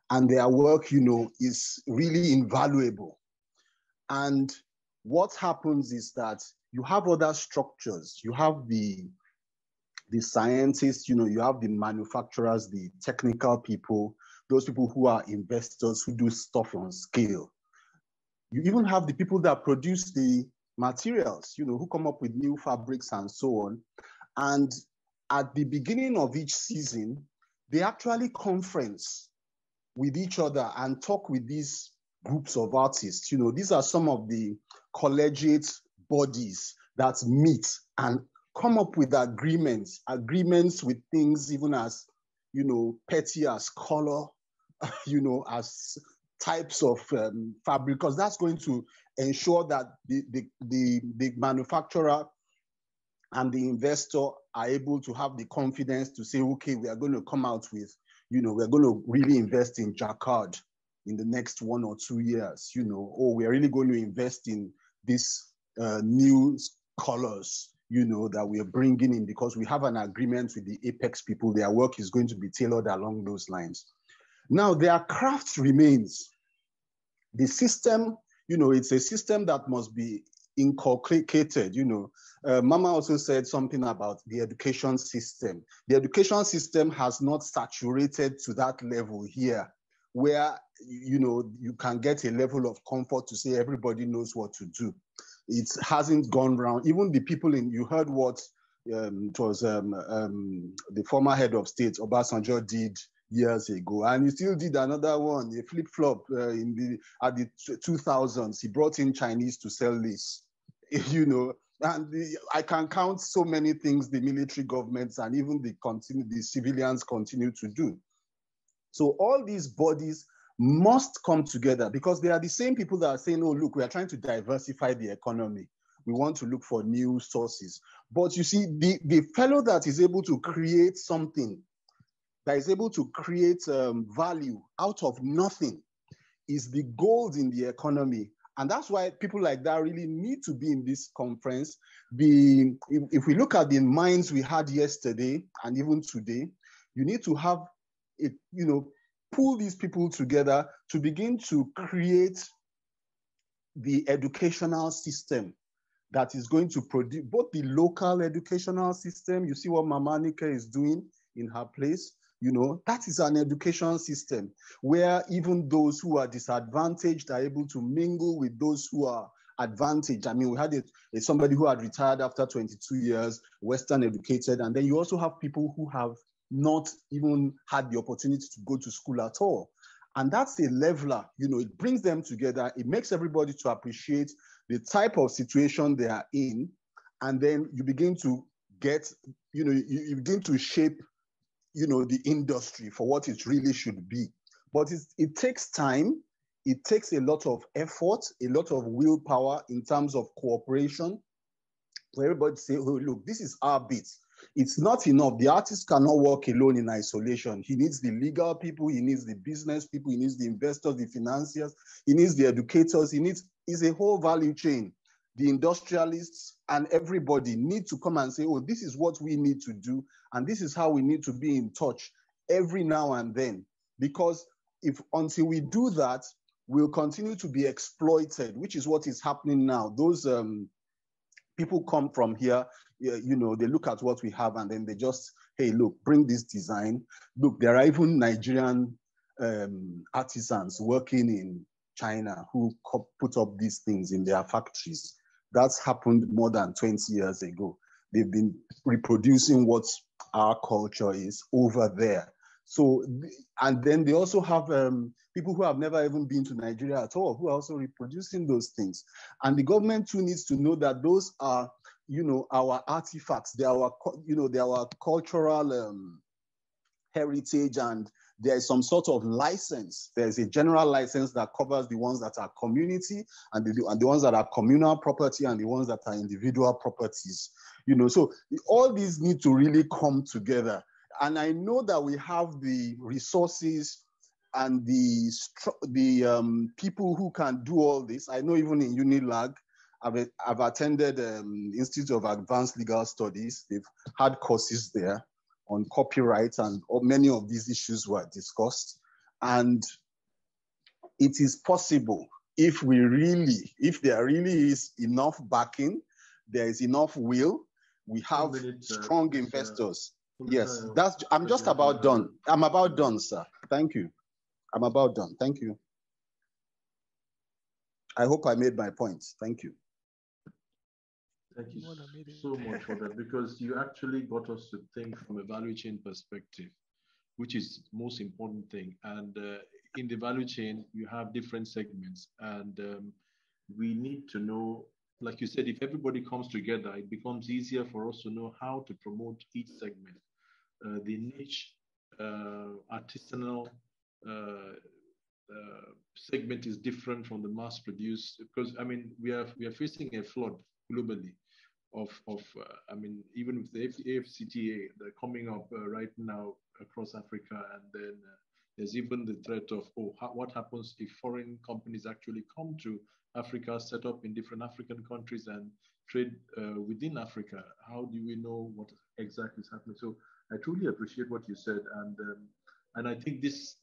Speaker 12: And their work, you know, is really invaluable. And what happens is that you have other structures. You have the scientists, you know, you have the manufacturers, the technical people, those people who are investors who do stuff on scale. You even have the people that produce the materials, you know, who come up with new fabrics and so on. And at the beginning of each season, they actually conference with each other and talk with these groups of artists. You know, these are some of the collegiate bodies that meet and come up with agreements with things even as, you know, petty as color, you know, as types of fabric, because that's going to ensure that the manufacturer and the investor are able to have the confidence to say, okay, we are going to come out with, you know, we're going to really invest in jacquard in the next 1 or 2 years, you know, or we're really going to invest in this new colors, you know, that we are bringing in because we have an agreement with the apex people. Their work is going to be tailored along those lines. Now, their craft remains. The system, you know, it's a system that must be inculcated, you know. Mama also said something about the education system. The education system has not saturated to that level here where, you know, you can get a level of comfort to say everybody knows what to do. It hasn't gone round. Even the people you heard what it was the former head of state, Obasanjo, did years ago, and he still did another one, a flip-flop at the 2000s. He brought in Chinese to sell this, you know, and I can count so many things the military governments and even the civilians continue to do. So all these bodies must come together because they are the same people that are saying, oh, look, we are trying to diversify the economy. We want to look for new sources. But you see, the fellow that is able to create something, that is able to create value out of nothing is the gold in the economy. And that's why people like that really need to be in this conference. If we look at the minds we had yesterday and even today, you need to have it, pull these people together to begin to create the educational system that is going to produce both the local educational system. You see what Mama Nika is doing in her place. That is an education system where even those who are disadvantaged are able to mingle with those who are advantaged. I mean, we had somebody who had retired after 22 years, Western educated, and then you also have people who have not even had the opportunity to go to school at all. And that's a leveler, it brings them together. It makes everybody to appreciate the type of situation they are in. And then you begin to get, you begin to shape, the industry for what it really should be. But it takes time. It takes a lot of effort, a lot of willpower in terms of cooperation. For everybody to say, oh, look, this is our bit. It's not enough. The artist cannot work alone in isolation. He needs the legal people, he needs the business people, he needs the investors, the financiers, he needs the educators, it's a whole value chain. The industrialists and everybody need to come and say, oh, this is what we need to do, and this is how we need to be in touch every now and then. Because until we do that, we'll continue to be exploited, which is what is happening now. Those people come from here, they look at what we have and then they just, hey, look, bring this design. Look, there are even Nigerian artisans working in China who put up these things in their factories. That's happened more than 20 years ago. They've been reproducing what our culture is over there. So, and then they also have people who have never even been to Nigeria at all, who are also reproducing those things. And the government too needs to know that those are, our artifacts. They are our cultural heritage, and there is some sort of license. There's a general license that covers the ones that are community and the ones that are communal property and the ones that are individual properties. So all these need to really come together. And I know that we have the resources and the people who can do all this. I know even in Unilag, I've attended Institute of Advanced Legal Studies. They've had courses there on copyright, and many of these issues were discussed. And it is possible if there really is enough backing, there is enough will, we have strong investors. Yes, I'm just about done. I'm about done, sir. Thank you. I'm about done. Thank you. I hope I made my point. Thank you.
Speaker 3: Thank you so much for that, because you actually got us to think from a value chain perspective, which is the most important thing. And in the value chain, you have different segments, and we need to know, like you said, if everybody comes together, it becomes easier for us to know how to promote each segment. The niche artisanal segment is different from the mass produced, because I mean we are facing a flood globally of I mean, even with the AFCTA they're coming up right now across Africa, and then there's even the threat of what happens if foreign companies actually come to Africa, set up in different African countries and trade within Africa. How do we know what exactly is happening? So I truly appreciate what you said, and I think this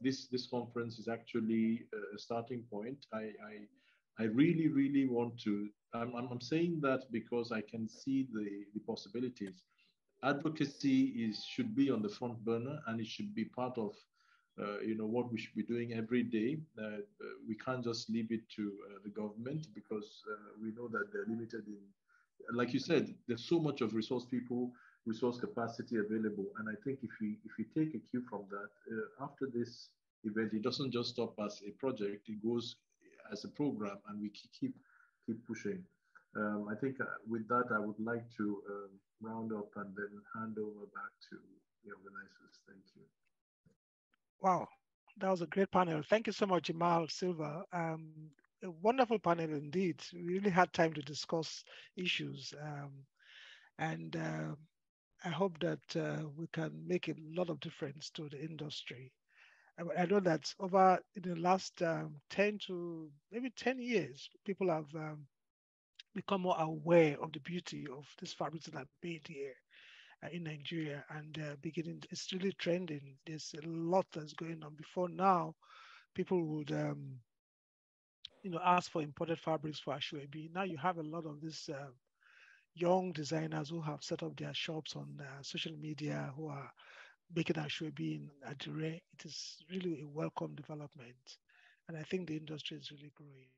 Speaker 3: conference is actually a starting point. I really want to. I'm saying that because I can see the possibilities. Advocacy should be on the front burner, and it should be part of what we should be doing every day. We can't just leave it to the government, because we know that they're limited in. Like you said, there's so much of resource capacity available, and I think if we take a cue from that, after this event, it doesn't just stop as a project; it goes as a program, and we keep pushing. I think with that, I would like to round up and then hand over back to the organizers. Thank you.
Speaker 7: Wow, that was a great panel. Thank you so much, Jamal Silva. A wonderful panel indeed. We really had time to discuss issues, and I hope that we can make a lot of difference to the industry. I know that over in the last 10 to maybe 10 years, people have become more aware of the beauty of these fabrics that are made here in Nigeria, and beginning, it's really trending. There's a lot that's going on. Before now, people would ask for imported fabrics for Ashwebi. Now you have a lot of these young designers who have set up their shops on social media, who are making Ashwebi in Adire. It is really a welcome development, and I think the industry is really growing.